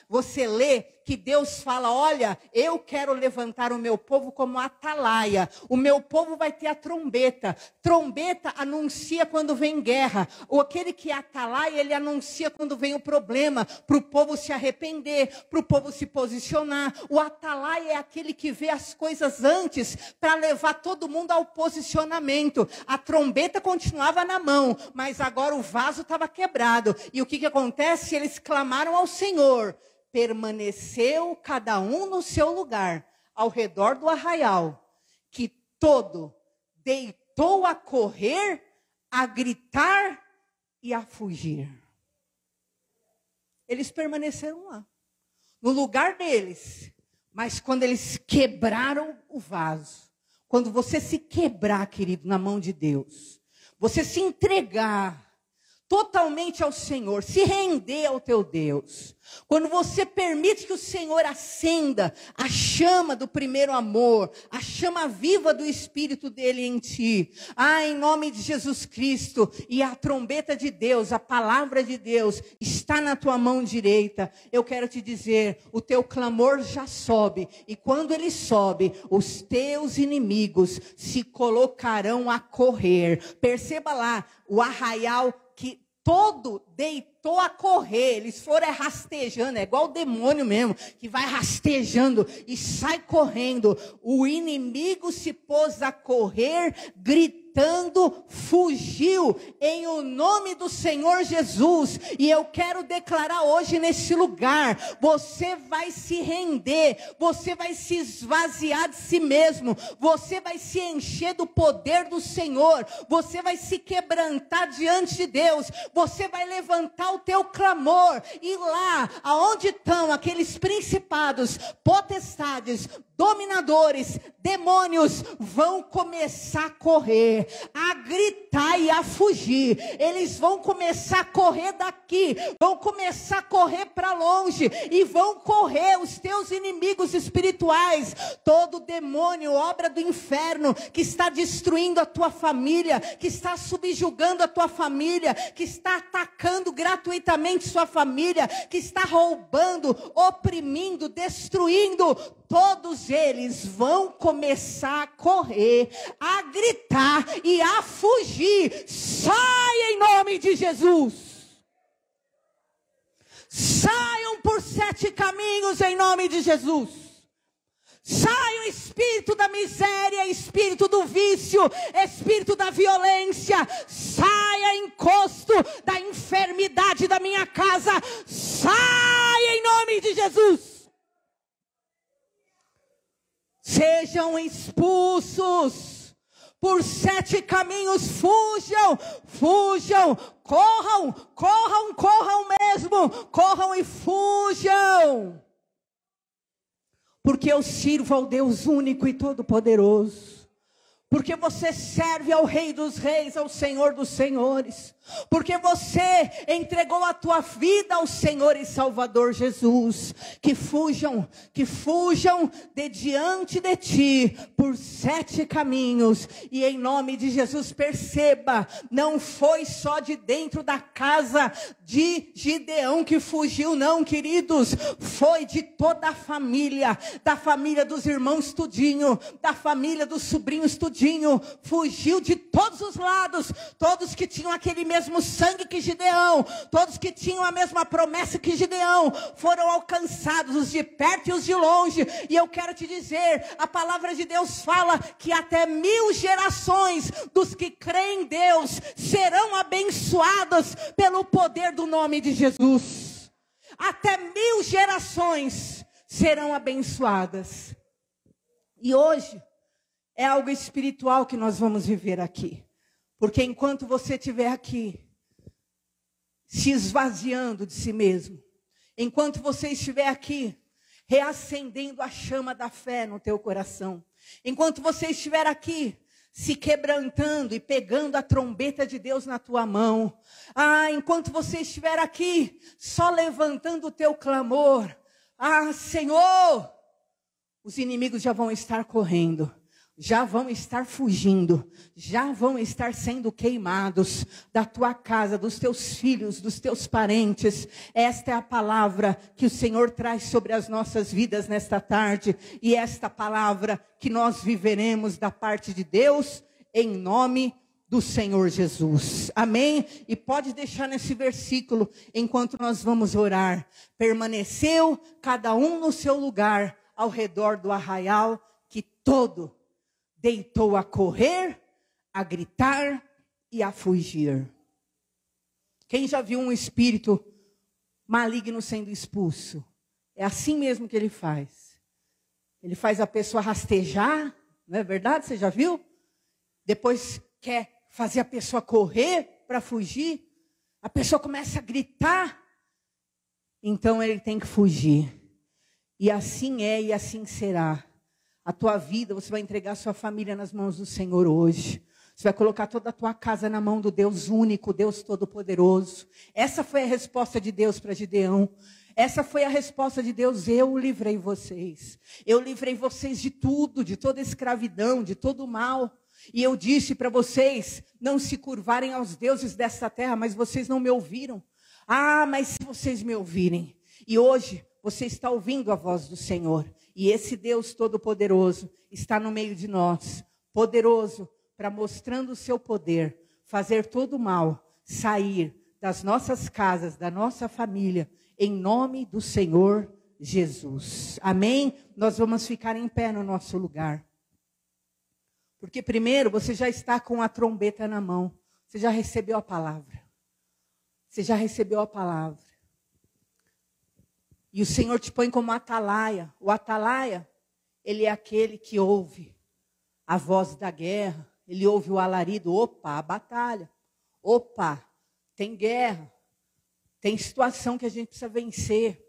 você lê que Deus fala: olha, eu quero levantar o meu povo como atalaia. O meu povo vai ter a trombeta. Trombeta anuncia quando vem guerra. Ou aquele que é atalaia, ele anuncia quando vem o problema, para o povo se arrepender, para o povo se posicionar. O atalaia é aquele que vê as coisas antes, para levar todo mundo ao posicionamento. A trombeta continuava na mão, mas agora o vaso estava quebrado. E o que acontece? Eles clamaram ao Senhor. Permaneceu cada um no seu lugar, ao redor do arraial, que todo deitou a correr, a gritar e a fugir. Eles permaneceram lá, no lugar deles, mas quando eles quebraram o vaso, quando você se quebrar, querido, na mão de Deus, você se entregar totalmente ao Senhor, se render ao teu Deus, quando você permite que o Senhor acenda a chama do primeiro amor, a chama viva do Espírito dele em ti, em nome de Jesus Cristo, e a trombeta de Deus, a palavra de Deus, está na tua mão direita, eu quero te dizer, o teu clamor já sobe, e quando ele sobe, os teus inimigos se colocarão a correr. Perceba lá, o arraial que todo deitou a correr, eles foram rastejando, é igual o demônio mesmo, que vai rastejando e sai correndo. O inimigo se pôs a correr, gritando, fugiu, em o nome do Senhor Jesus. E eu quero declarar hoje nesse lugar, você vai se render, você vai se esvaziar de si mesmo, você vai se encher do poder do Senhor, você vai se quebrantar diante de Deus, você vai levantar o teu clamor, e lá, aonde estão aqueles principados, potestades, dominadores, demônios, vão começar a correr, a gritar e a fugir. Eles vão começar a correr daqui, vão começar a correr para longe, e vão correr os teus inimigos espirituais, todo demônio, obra do inferno, que está destruindo a tua família, que está subjugando a tua família, que está atacando gratuitamente sua família, que está roubando, oprimindo, destruindo. Todos eles vão começar a correr, a gritar e a fugir. Sai em nome de Jesus. Saiam por 7 caminhos em nome de Jesus. Sai o espírito da miséria, espírito do vício, espírito da violência. Saia encosto da enfermidade da minha casa. Saia em nome de Jesus. Sejam expulsos por 7 caminhos. Fujam, fujam, corram, corram, corram mesmo. Corram e fujam. Porque eu sirvo ao Deus único e todo-poderoso. Porque você serve ao Rei dos Reis, ao Senhor dos Senhores. Porque você entregou a tua vida ao Senhor e Salvador Jesus. Que fujam de diante de ti por 7 caminhos. E em nome de Jesus, perceba, não foi só de dentro da casa de Gideão que fugiu, não, queridos. Foi de toda a família, da família dos irmãos tudinho, da família dos sobrinhos tudinho. Fugiu de todos os lados, todos que tinham aquele mesmo sangue que Gideão, todos que tinham a mesma promessa que Gideão, foram alcançados, os de perto e os de longe. E eu quero te dizer, a palavra de Deus fala que até 1000 gerações dos que creem em Deus serão abençoadas pelo poder do nome de Jesus. Até 1000 gerações serão abençoadas. E hoje é algo espiritual que nós vamos viver aqui. Porque enquanto você estiver aqui, se esvaziando de si mesmo, enquanto você estiver aqui, reacendendo a chama da fé no teu coração, enquanto você estiver aqui, se quebrantando e pegando a trombeta de Deus na tua mão, enquanto você estiver aqui, só levantando o teu clamor, Senhor, os inimigos já vão estar correndo, já vão estar fugindo, já vão estar sendo queimados da tua casa, dos teus filhos, dos teus parentes. Esta é a palavra que o Senhor traz sobre as nossas vidas nesta tarde, e esta palavra que nós viveremos da parte de Deus, em nome do Senhor Jesus. Amém? E pode deixar nesse versículo, enquanto nós vamos orar. Permaneceu cada um no seu lugar, ao redor do arraial, que todo deitou a correr, a gritar e a fugir. Quem já viu um espírito maligno sendo expulso? É assim mesmo que ele faz. Ele faz a pessoa rastejar, não é verdade? Você já viu? Depois quer fazer a pessoa correr para fugir. A pessoa começa a gritar. Então ele tem que fugir. E assim é e assim será. A tua vida, você vai entregar a sua família nas mãos do Senhor hoje. Você vai colocar toda a tua casa na mão do Deus único, Deus todo-poderoso. Essa foi a resposta de Deus para Gideão. Essa foi a resposta de Deus: eu livrei vocês. Eu livrei vocês de tudo, de toda escravidão, de todo o mal. E eu disse para vocês não se curvarem aos deuses desta terra, mas vocês não me ouviram. Mas se vocês me ouvirem. E hoje você está ouvindo a voz do Senhor. E esse Deus Todo-Poderoso está no meio de nós. Poderoso para, mostrando o seu poder, fazer todo o mal sair das nossas casas, da nossa família, em nome do Senhor Jesus. Amém? Nós vamos ficar em pé no nosso lugar. Porque primeiro você já está com a trombeta na mão. Você já recebeu a palavra. Você já recebeu a palavra. E o Senhor te põe como atalaia. O atalaia, ele é aquele que ouve a voz da guerra. Ele ouve o alarido. Opa, a batalha. Opa, tem guerra. Tem situação que a gente precisa vencer.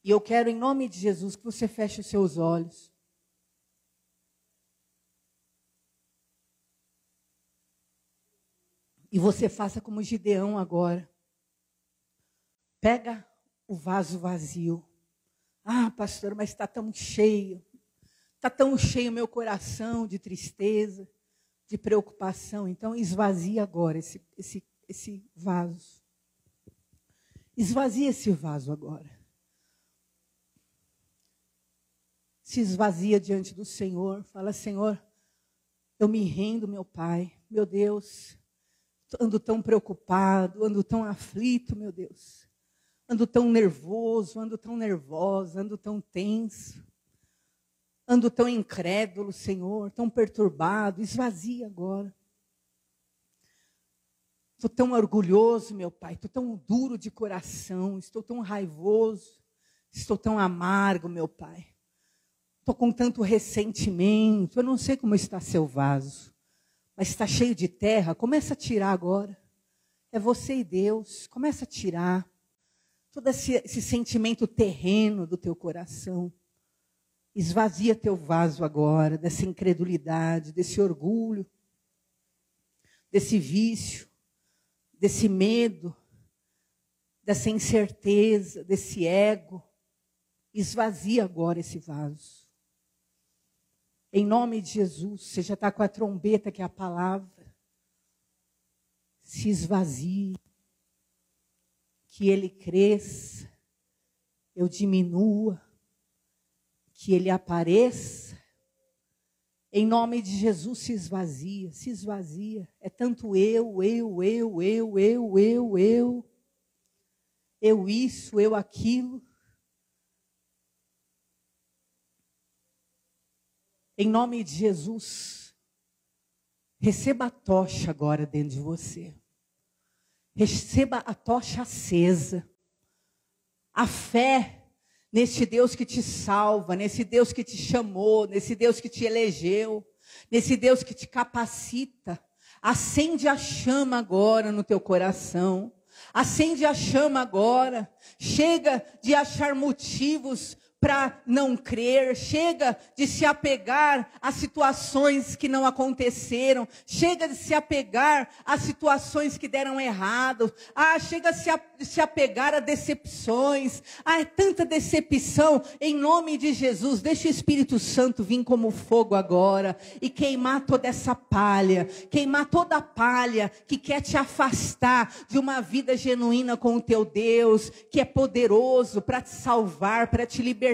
E eu quero, em nome de Jesus, que você feche os seus olhos. E você faça como Gideão agora. Pega o vaso vazio. Pastor, mas está tão cheio. Está tão cheio meu coração de tristeza, de preocupação. Então esvazia agora esse vaso. Esvazia esse vaso agora. Se esvazia diante do Senhor. Fala: Senhor, eu me rendo, meu Pai. Meu Deus, ando tão preocupado, ando tão aflito, meu Deus. Ando tão nervoso, ando tão nervosa, ando tão tenso. ando tão incrédulo, Senhor, tão perturbado. Esvazia agora. Estou tão orgulhoso, meu Pai, estou tão duro de coração, estou tão raivoso, estou tão amargo, meu Pai. Estou com tanto ressentimento, eu não sei como está seu vaso, mas está cheio de terra, começa a tirar agora. É você e Deus, começa a tirar todo esse sentimento terreno do teu coração. Esvazia teu vaso agora, dessa incredulidade, desse orgulho, desse vício, desse medo, dessa incerteza, desse ego. Esvazia agora esse vaso. Em nome de Jesus, você já está com a trombeta que é a palavra. Se esvazie. Que ele cresça, eu diminua. Que ele apareça. Em nome de Jesus, se esvazia, se esvazia. É tanto eu isso, eu aquilo. Em nome de Jesus, receba a tocha agora dentro de você. Receba a tocha acesa. A fé nesse Deus que te salva, nesse Deus que te chamou, nesse Deus que te elegeu, nesse Deus que te capacita. Acende a chama agora no teu coração. Acende a chama agora. Chega de achar motivos para não crer, chega de se apegar a situações que não aconteceram, chega de se apegar a situações que deram errado, chega de se apegar a decepções, é tanta decepção. Em nome de Jesus, deixa o Espírito Santo vir como fogo agora e queimar toda essa palha, queimar toda a palha que quer te afastar de uma vida genuína com o teu Deus, que é poderoso para te salvar, para te libertar.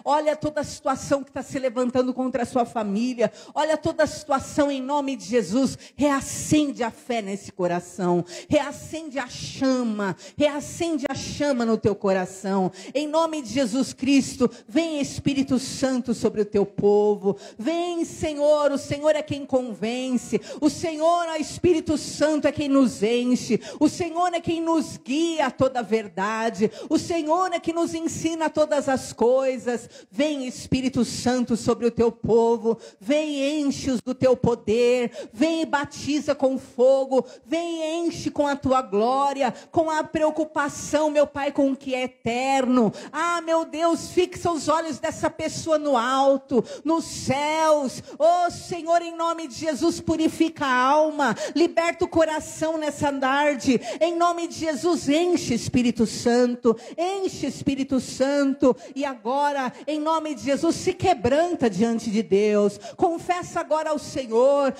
Olha toda a situação que está se levantando contra a sua família. Olha toda a situação em nome de Jesus. Reacende a fé nesse coração. Reacende a chama. Reacende a chama no teu coração. Em nome de Jesus Cristo, vem Espírito Santo sobre o teu povo. Vem, Senhor. O Senhor é quem convence. O Senhor, o Espírito Santo, é quem nos enche. O Senhor é quem nos guia a toda a verdade. O Senhor é quem nos ensina todas as coisas. Vem Espírito Santo sobre o teu povo, vem enche-os do teu poder, vem e batiza com fogo, vem e enche com a tua glória, com a preocupação, meu Pai, com o que é eterno. Meu Deus, fixa os olhos dessa pessoa no alto, nos céus. Senhor, em nome de Jesus, purifica a alma, liberta o coração nessa tarde, em nome de Jesus. Enche Espírito Santo, enche Espírito Santo. E agora, em nome de Jesus, se quebranta diante de Deus. Confessa agora ao Senhor.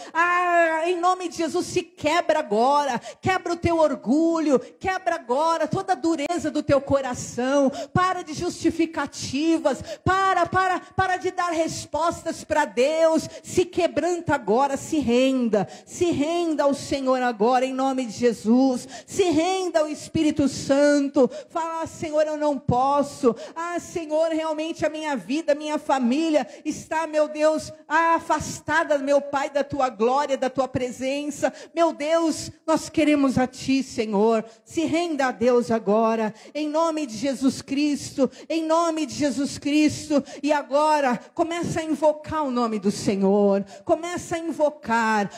Em nome de Jesus, se quebra agora. Quebra o teu orgulho. Quebra agora toda a dureza do teu coração. Para de justificativas. Para de dar respostas para Deus. Se quebranta agora. Se renda. Se renda ao Senhor agora, em nome de Jesus. Se renda ao Espírito Santo. Fala: Senhor, eu não posso. Senhor, realmente a minha vida, a minha família está, meu Deus, afastada, meu Pai, da tua glória, da tua presença. Meu Deus, nós queremos a ti, Senhor. Se renda a Deus agora, em nome de Jesus Cristo, em nome de Jesus Cristo. E agora, começa a invocar o nome do Senhor. Começa a invocar,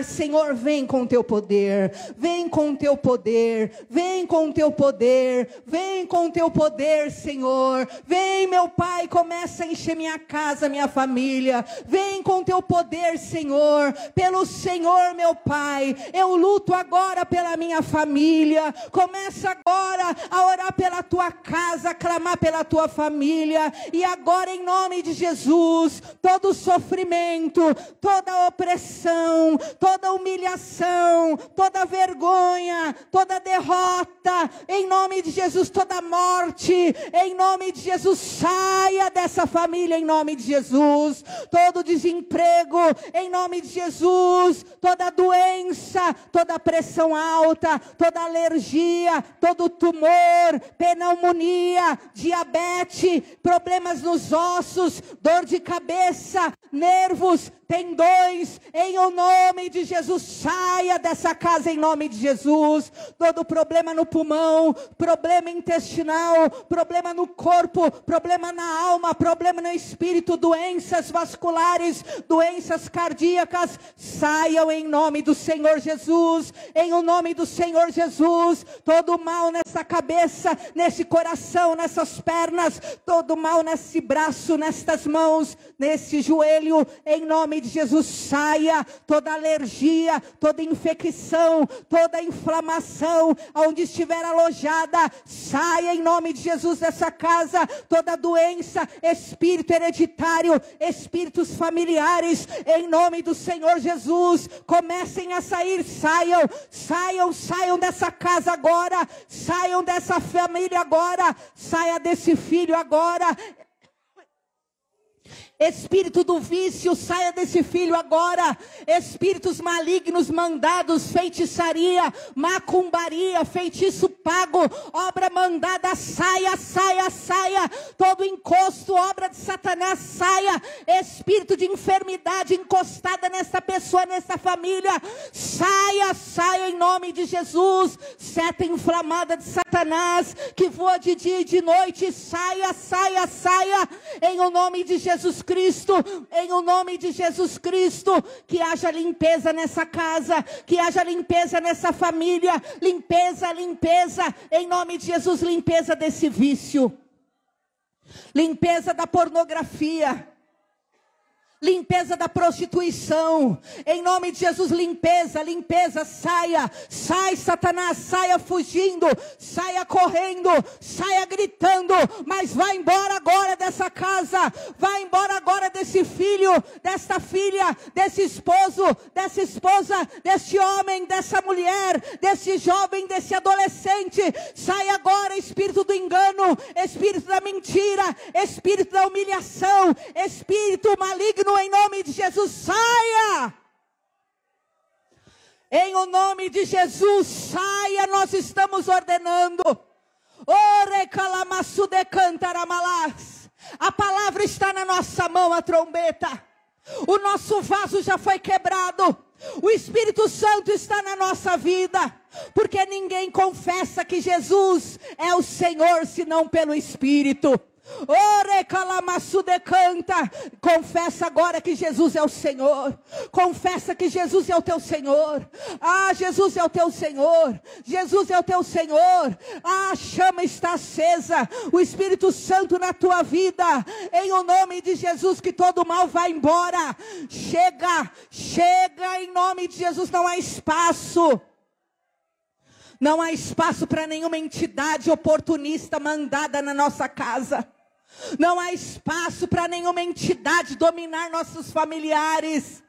Senhor, vem com o teu poder. Vem com o teu poder. Vem com o teu poder. Vem com o teu poder, Senhor. Vem, meu Pai, começa a encher minha casa, minha família. Vem com teu poder, Senhor. Pelo Senhor, meu Pai, eu luto agora pela minha família. Começa agora a orar pela tua casa, a clamar pela tua família. E agora, em nome de Jesus, todo sofrimento, toda opressão, toda humilhação, toda vergonha, toda derrota, em nome de Jesus, toda morte, em nome de Jesus, saia dessa família, em nome de Jesus. Todo desemprego, em nome de Jesus. Toda doença, toda pressão alta, toda alergia, todo tumor, pneumonia, diabetes, problemas nos ossos, dor de cabeça, nervos, tendões, em o nome de Jesus, saia dessa casa em nome de Jesus. Todo problema no pulmão, problema intestinal, problema no corpo, problema na alma, problema no espírito, doenças vasculares, doenças cardíacas, saiam em nome do Senhor Jesus, em o nome do Senhor Jesus. Todo mal nessa cabeça, nesse coração, nessas pernas, todo mal nesse braço, nestas mãos, nesse joelho, em nome de Jesus, saia toda alergia, toda infecção, toda inflamação, onde estiver alojada, saia em nome de Jesus dessa casa, toda doença, espírito hereditário, espíritos familiares, em nome do Senhor Jesus, comecem a sair, saiam dessa casa agora, saiam dessa família agora, saia desse filho agora. Espírito do vício, saia desse filho agora. Espíritos malignos mandados, feitiçaria, macumbaria, feitiço pago, obra mandada, saia. Todo encosto, obra de Satanás, saia. Espírito de enfermidade encostada nessa pessoa, nessa família, saia em nome de Jesus. Seta inflamada de Satanás, que voa de dia e de noite, saia. Em o nome de Jesus Cristo, em o nome de Jesus Cristo, que haja limpeza nessa casa, que haja limpeza nessa família, limpeza, em nome de Jesus, limpeza desse vício, limpeza da pornografia, limpeza da prostituição, em nome de Jesus, limpeza, sai Satanás, saia fugindo, saia correndo, saia gritando, mas vai embora agora dessa casa, vai embora agora desse filho, desta filha, desse esposo, dessa esposa, deste homem, dessa mulher, desse jovem, desse adolescente, sai agora, espírito do engano, espírito da mentira, espírito da humilhação, espírito maligno, em nome de Jesus, saia! Em o nome de Jesus, saia, nós estamos ordenando. A palavra está na nossa mão, a trombeta. O nosso vaso já foi quebrado. O Espírito Santo está na nossa vida. Porque ninguém confessa que Jesus é o Senhor, senão pelo Espírito. Confessa agora que Jesus é o Senhor. Confessa que Jesus é o teu Senhor. Jesus é o teu Senhor. Jesus é o teu Senhor. A chama está acesa. O Espírito Santo na tua vida. Em o nome de Jesus, que todo mal vai embora. Chega em nome de Jesus. Não há espaço. Não há espaço para nenhuma entidade oportunista mandada na nossa casa. Não há espaço para nenhuma entidade dominar nossos familiares.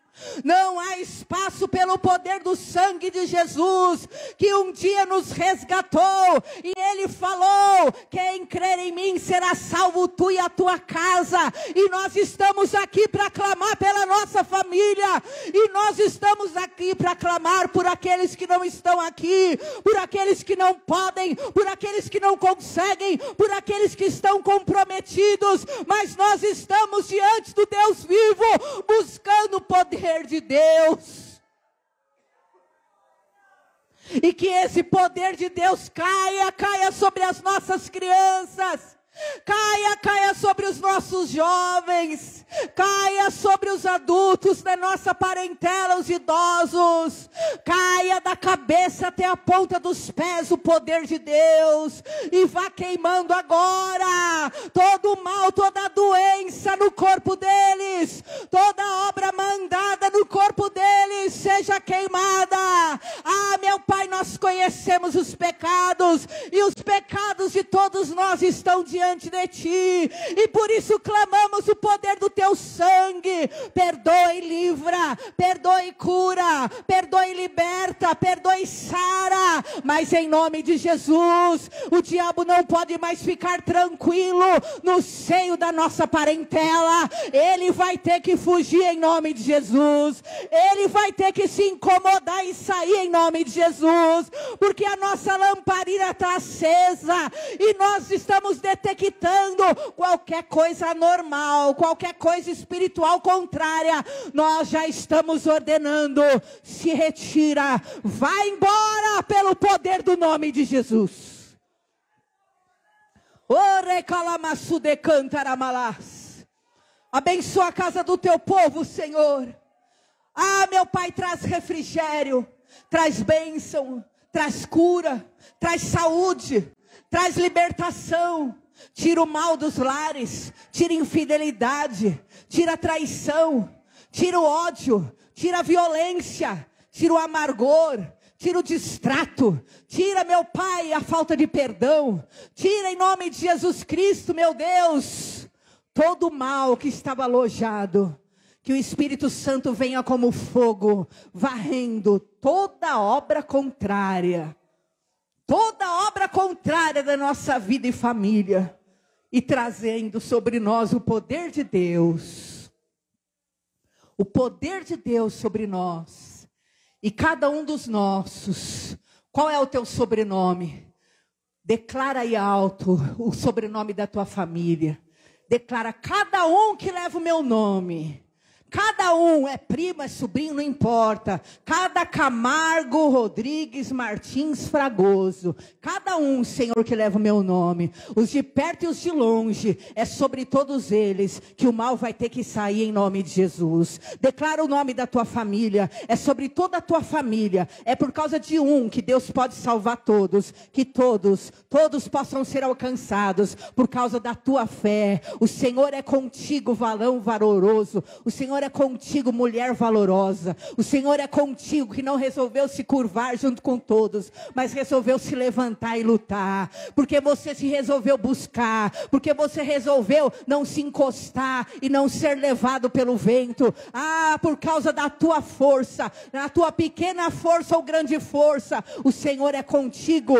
Não há espaço pelo poder do sangue de Jesus, que um dia nos resgatou, e Ele falou, quem crer em mim será salvo, tu e a tua casa, e nós estamos aqui para clamar pela nossa família, e nós estamos aqui para clamar por aqueles que não estão aqui, por aqueles que não podem, por aqueles que não conseguem, por aqueles que estão comprometidos, mas nós estamos diante do Deus vivo, buscando o poder de Deus, e que esse poder de Deus caia sobre as nossas crianças, caia sobre os nossos jovens, caia sobre os adultos da nossa parentela, os idosos, caia da cabeça até a ponta dos pés o poder de Deus, e vá queimando agora todo o mal, toda a doença no corpo deles, toda obra mandada no corpo deles seja queimada. Meu Pai, nós conhecemos os pecados, e os pecados de todos nós estão diante diante de ti, e por isso clamamos o poder do teu sangue. Perdoa e livra, perdoa e cura, perdoa e liberta, perdoa e sara, mas em nome de Jesus, o diabo não pode mais ficar tranquilo no seio da nossa parentela. Ele vai ter que fugir em nome de Jesus, ele vai ter que se incomodar e sair em nome de Jesus, porque a nossa lamparina está acesa, e nós estamos detectando qualquer coisa anormal, qualquer coisa espiritual contrária. Nós já estamos ordenando: se retira, vai embora pelo poder do nome de Jesus. Abençoa a casa do teu povo, Senhor. Meu Pai, traz refrigério, traz bênção, traz cura, traz saúde, traz libertação. Tira o mal dos lares, tira a infidelidade, tira a traição, tira o ódio, tira a violência, tira o amargor, tira o distrato, tira, meu Pai, a falta de perdão. Tira em nome de Jesus Cristo, meu Deus, todo o mal que estava alojado. Que o Espírito Santo venha como fogo, varrendo toda obra contrária. Toda obra contrária da nossa vida e família. E trazendo sobre nós o poder de Deus. O poder de Deus sobre nós. E cada um dos nossos. Qual é o teu sobrenome? Declara aí alto o sobrenome da tua família. Declara: cada um que leva o meu nome. Cada um é primo, é sobrinho, não importa. Cada Camargo, Rodrigues, Martins, Fragoso. Cada um, Senhor, que leva o meu nome. Os de perto e os de longe. É sobre todos eles que o mal vai ter que sair em nome de Jesus. Declara o nome da tua família. É sobre toda a tua família. É por causa de um que Deus pode salvar todos. Que todos possam ser alcançados por causa da tua fé. O Senhor é contigo, varão valoroso. O Senhor é contigo, mulher valorosa. O Senhor é contigo, que não resolveu se curvar junto com todos, mas resolveu se levantar e lutar. Porque você se resolveu buscar. Porque você resolveu não se encostar e não ser levado pelo vento. Por causa da tua força, na tua pequena força ou grande força, o Senhor é contigo.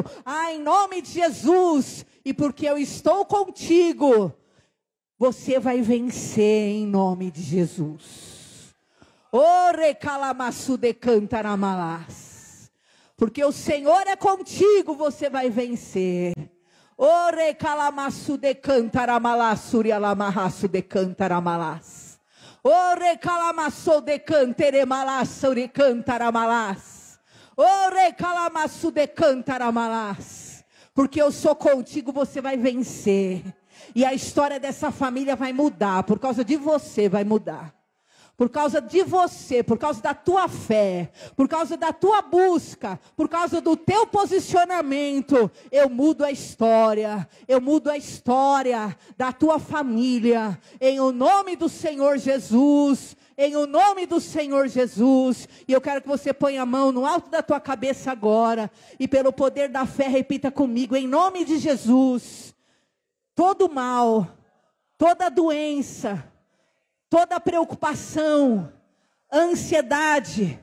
Em nome de Jesus. E porque eu estou contigo, você vai vencer em nome de Jesus. Porque o Senhor é contigo, você vai vencer. Porque eu sou contigo, você vai vencer. E a história dessa família vai mudar. Por causa de você vai mudar. Por causa de você, por causa da tua fé, por causa da tua busca, por causa do teu posicionamento, eu mudo a história. Eu mudo a história da tua família. Em o nome do Senhor Jesus. Em o nome do Senhor Jesus. E eu quero que você ponha a mão no alto da tua cabeça agora. E pelo poder da fé repita comigo. Em nome de Jesus. Todo mal, toda doença, toda preocupação, ansiedade,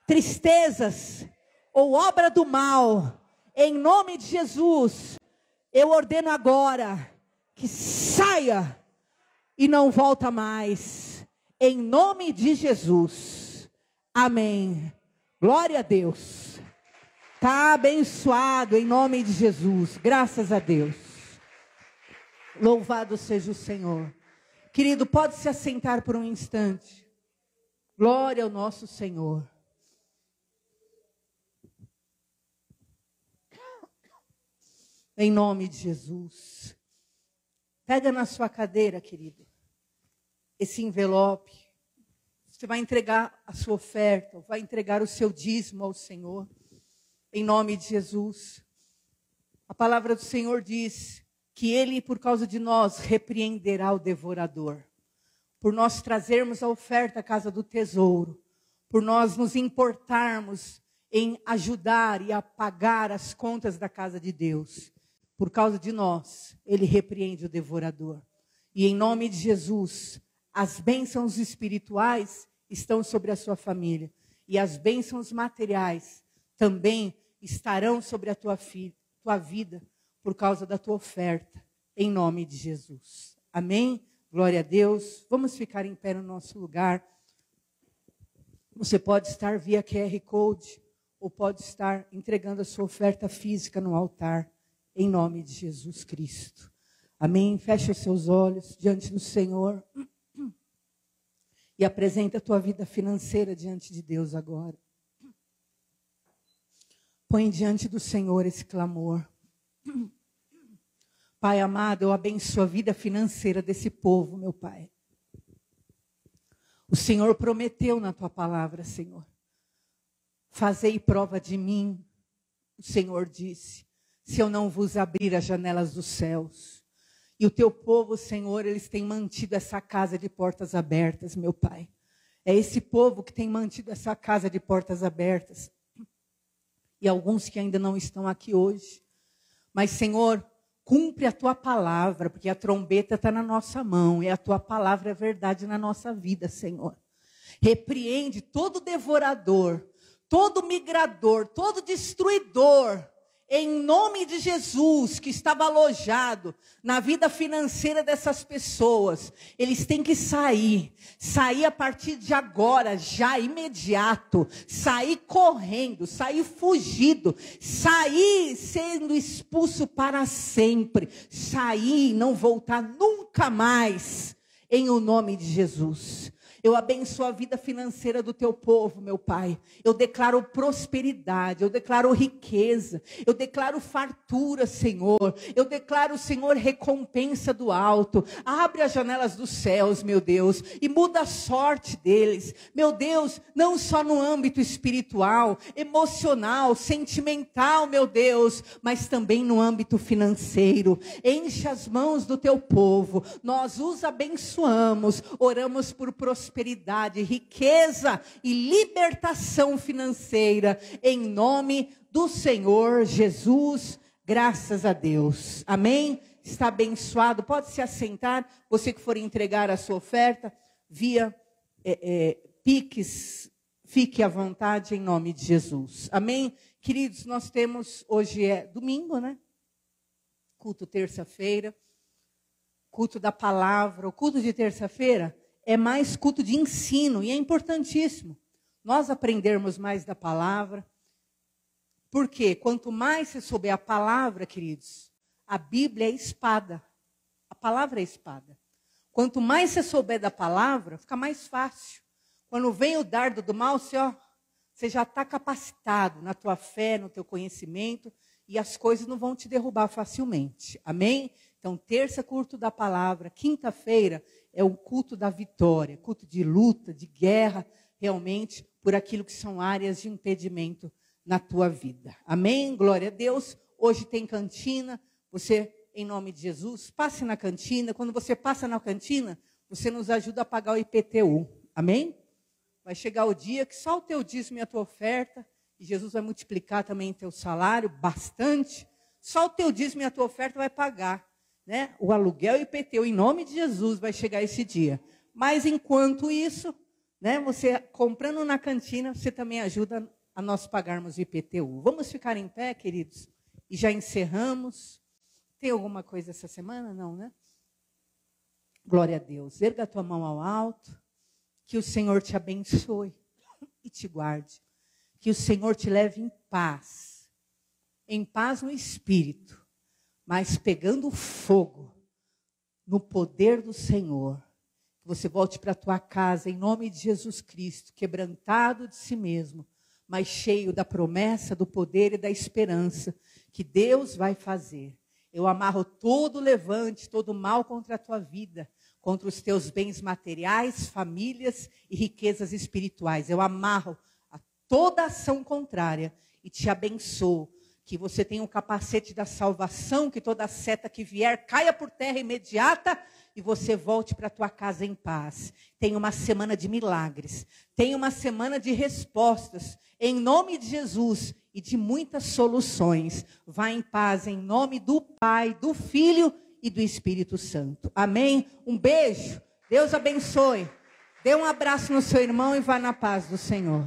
tristezas ou obra do mal, em nome de Jesus, eu ordeno agora que saia e não volta mais, em nome de Jesus. Amém. Glória a Deus. Está abençoado em nome de Jesus. Graças a Deus. Louvado seja o Senhor. Querido, pode se assentar por um instante. Glória ao nosso Senhor. Em nome de Jesus. Pega na sua cadeira, querido, esse envelope. Você vai entregar a sua oferta, vai entregar o seu dízimo ao Senhor. Em nome de Jesus. A palavra do Senhor diz que Ele, por causa de nós, repreenderá o devorador. Por nós trazermos a oferta à casa do tesouro. Por nós nos importarmos em ajudar e apagar as contas da casa de Deus. por causa de nós, ele repreende o devorador. E em nome de Jesus, as bênçãos espirituais estão sobre a sua família. E as bênçãos materiais também estarão sobre a tua vida, por causa da tua oferta, em nome de Jesus. Amém? Glória a Deus. Vamos ficar em pé no nosso lugar. Você pode estar via QR Code, ou pode estar entregando a sua oferta física no altar, em nome de Jesus Cristo. Amém? Feche os seus olhos diante do Senhor e apresenta a tua vida financeira diante de Deus agora. Põe diante do Senhor esse clamor. Pai amado, eu abençoo a vida financeira desse povo, meu Pai. O Senhor prometeu na tua palavra, Senhor. Fazei prova de mim, o Senhor disse, se eu não vos abrir as janelas dos céus. E o teu povo, Senhor, eles têm mantido essa casa de portas abertas, meu Pai. É esse povo que tem mantido essa casa de portas abertas. E alguns que ainda não estão aqui hoje. Mas, Senhor, cumpre a tua palavra, porque a trombeta está na nossa mão. E a tua palavra é verdade na nossa vida, Senhor. Repreende todo devorador, todo migrador, todo destruidor, em nome de Jesus, que estava alojado na vida financeira dessas pessoas. Eles têm que sair a partir de agora, já imediato, sair correndo, sair fugido, sair sendo expulso para sempre, sair e não voltar nunca mais, em o nome de Jesus. Eu abençoo a vida financeira do teu povo, meu Pai. Eu declaro prosperidade, eu declaro riqueza, eu declaro fartura, Senhor. Eu declaro, Senhor, recompensa do alto. Abre as janelas dos céus, meu Deus, e muda a sorte deles. Meu Deus, não só no âmbito espiritual, emocional, sentimental, meu Deus, mas também no âmbito financeiro. Enche as mãos do teu povo. Nós os abençoamos, oramos por prosperidade, riqueza e libertação financeira, em nome do Senhor Jesus, graças a Deus. Amém? Está abençoado, pode se assentar, você que for entregar a sua oferta, via Pix, fique à vontade em nome de Jesus. Amém? Queridos, nós temos, hoje é domingo, né? Culto terça-feira, culto da palavra, o culto de terça-feira é mais culto de ensino, e é importantíssimo nós aprendermos mais da palavra. Porque quanto mais você souber a palavra, queridos, a Bíblia é espada. A palavra é espada. Quanto mais você souber da palavra, fica mais fácil. Quando vem o dardo do mal, você já está capacitado na tua fé, no teu conhecimento, e as coisas não vão te derrubar facilmente. Amém? Então, terça, culto da palavra. Quinta-feira é o culto da vitória, culto de luta, de guerra, realmente, por aquilo que são áreas de impedimento na tua vida. Amém? Glória a Deus. Hoje tem cantina. Você, em nome de Jesus, passe na cantina. Quando você passa na cantina, você nos ajuda a pagar o IPTU. Amém? Vai chegar o dia que só o teu dízimo e a tua oferta, e Jesus vai multiplicar também teu salário bastante, só o teu dízimo e a tua oferta vai pagar, né? O aluguel e o IPTU, em nome de Jesus, vai chegar esse dia. Mas enquanto isso, né, você comprando na cantina, você também ajuda a nós pagarmos o IPTU. Vamos ficar em pé, queridos? E já encerramos. Tem alguma coisa essa semana? Não, né? Glória a Deus. Erga a tua mão ao alto. Que o Senhor te abençoe e te guarde. Que o Senhor te leve em paz no espírito, mas pegando fogo no poder do Senhor. Que você volte para a tua casa em nome de Jesus Cristo, quebrantado de si mesmo, mas cheio da promessa, do poder e da esperança que Deus vai fazer. Eu amarro todo levante, todo mal contra a tua vida, contra os teus bens materiais, famílias e riquezas espirituais. Eu amarro a toda ação contrária e te abençoo. Que você tenha um capacete da salvação, que toda seta que vier caia por terra imediata e você volte para a tua casa em paz. Tenha uma semana de milagres, tenha uma semana de respostas, em nome de Jesus, e de muitas soluções. Vá em paz, em nome do Pai, do Filho e do Espírito Santo. Amém? Um beijo. Deus abençoe. Dê um abraço no seu irmão e vá na paz do Senhor.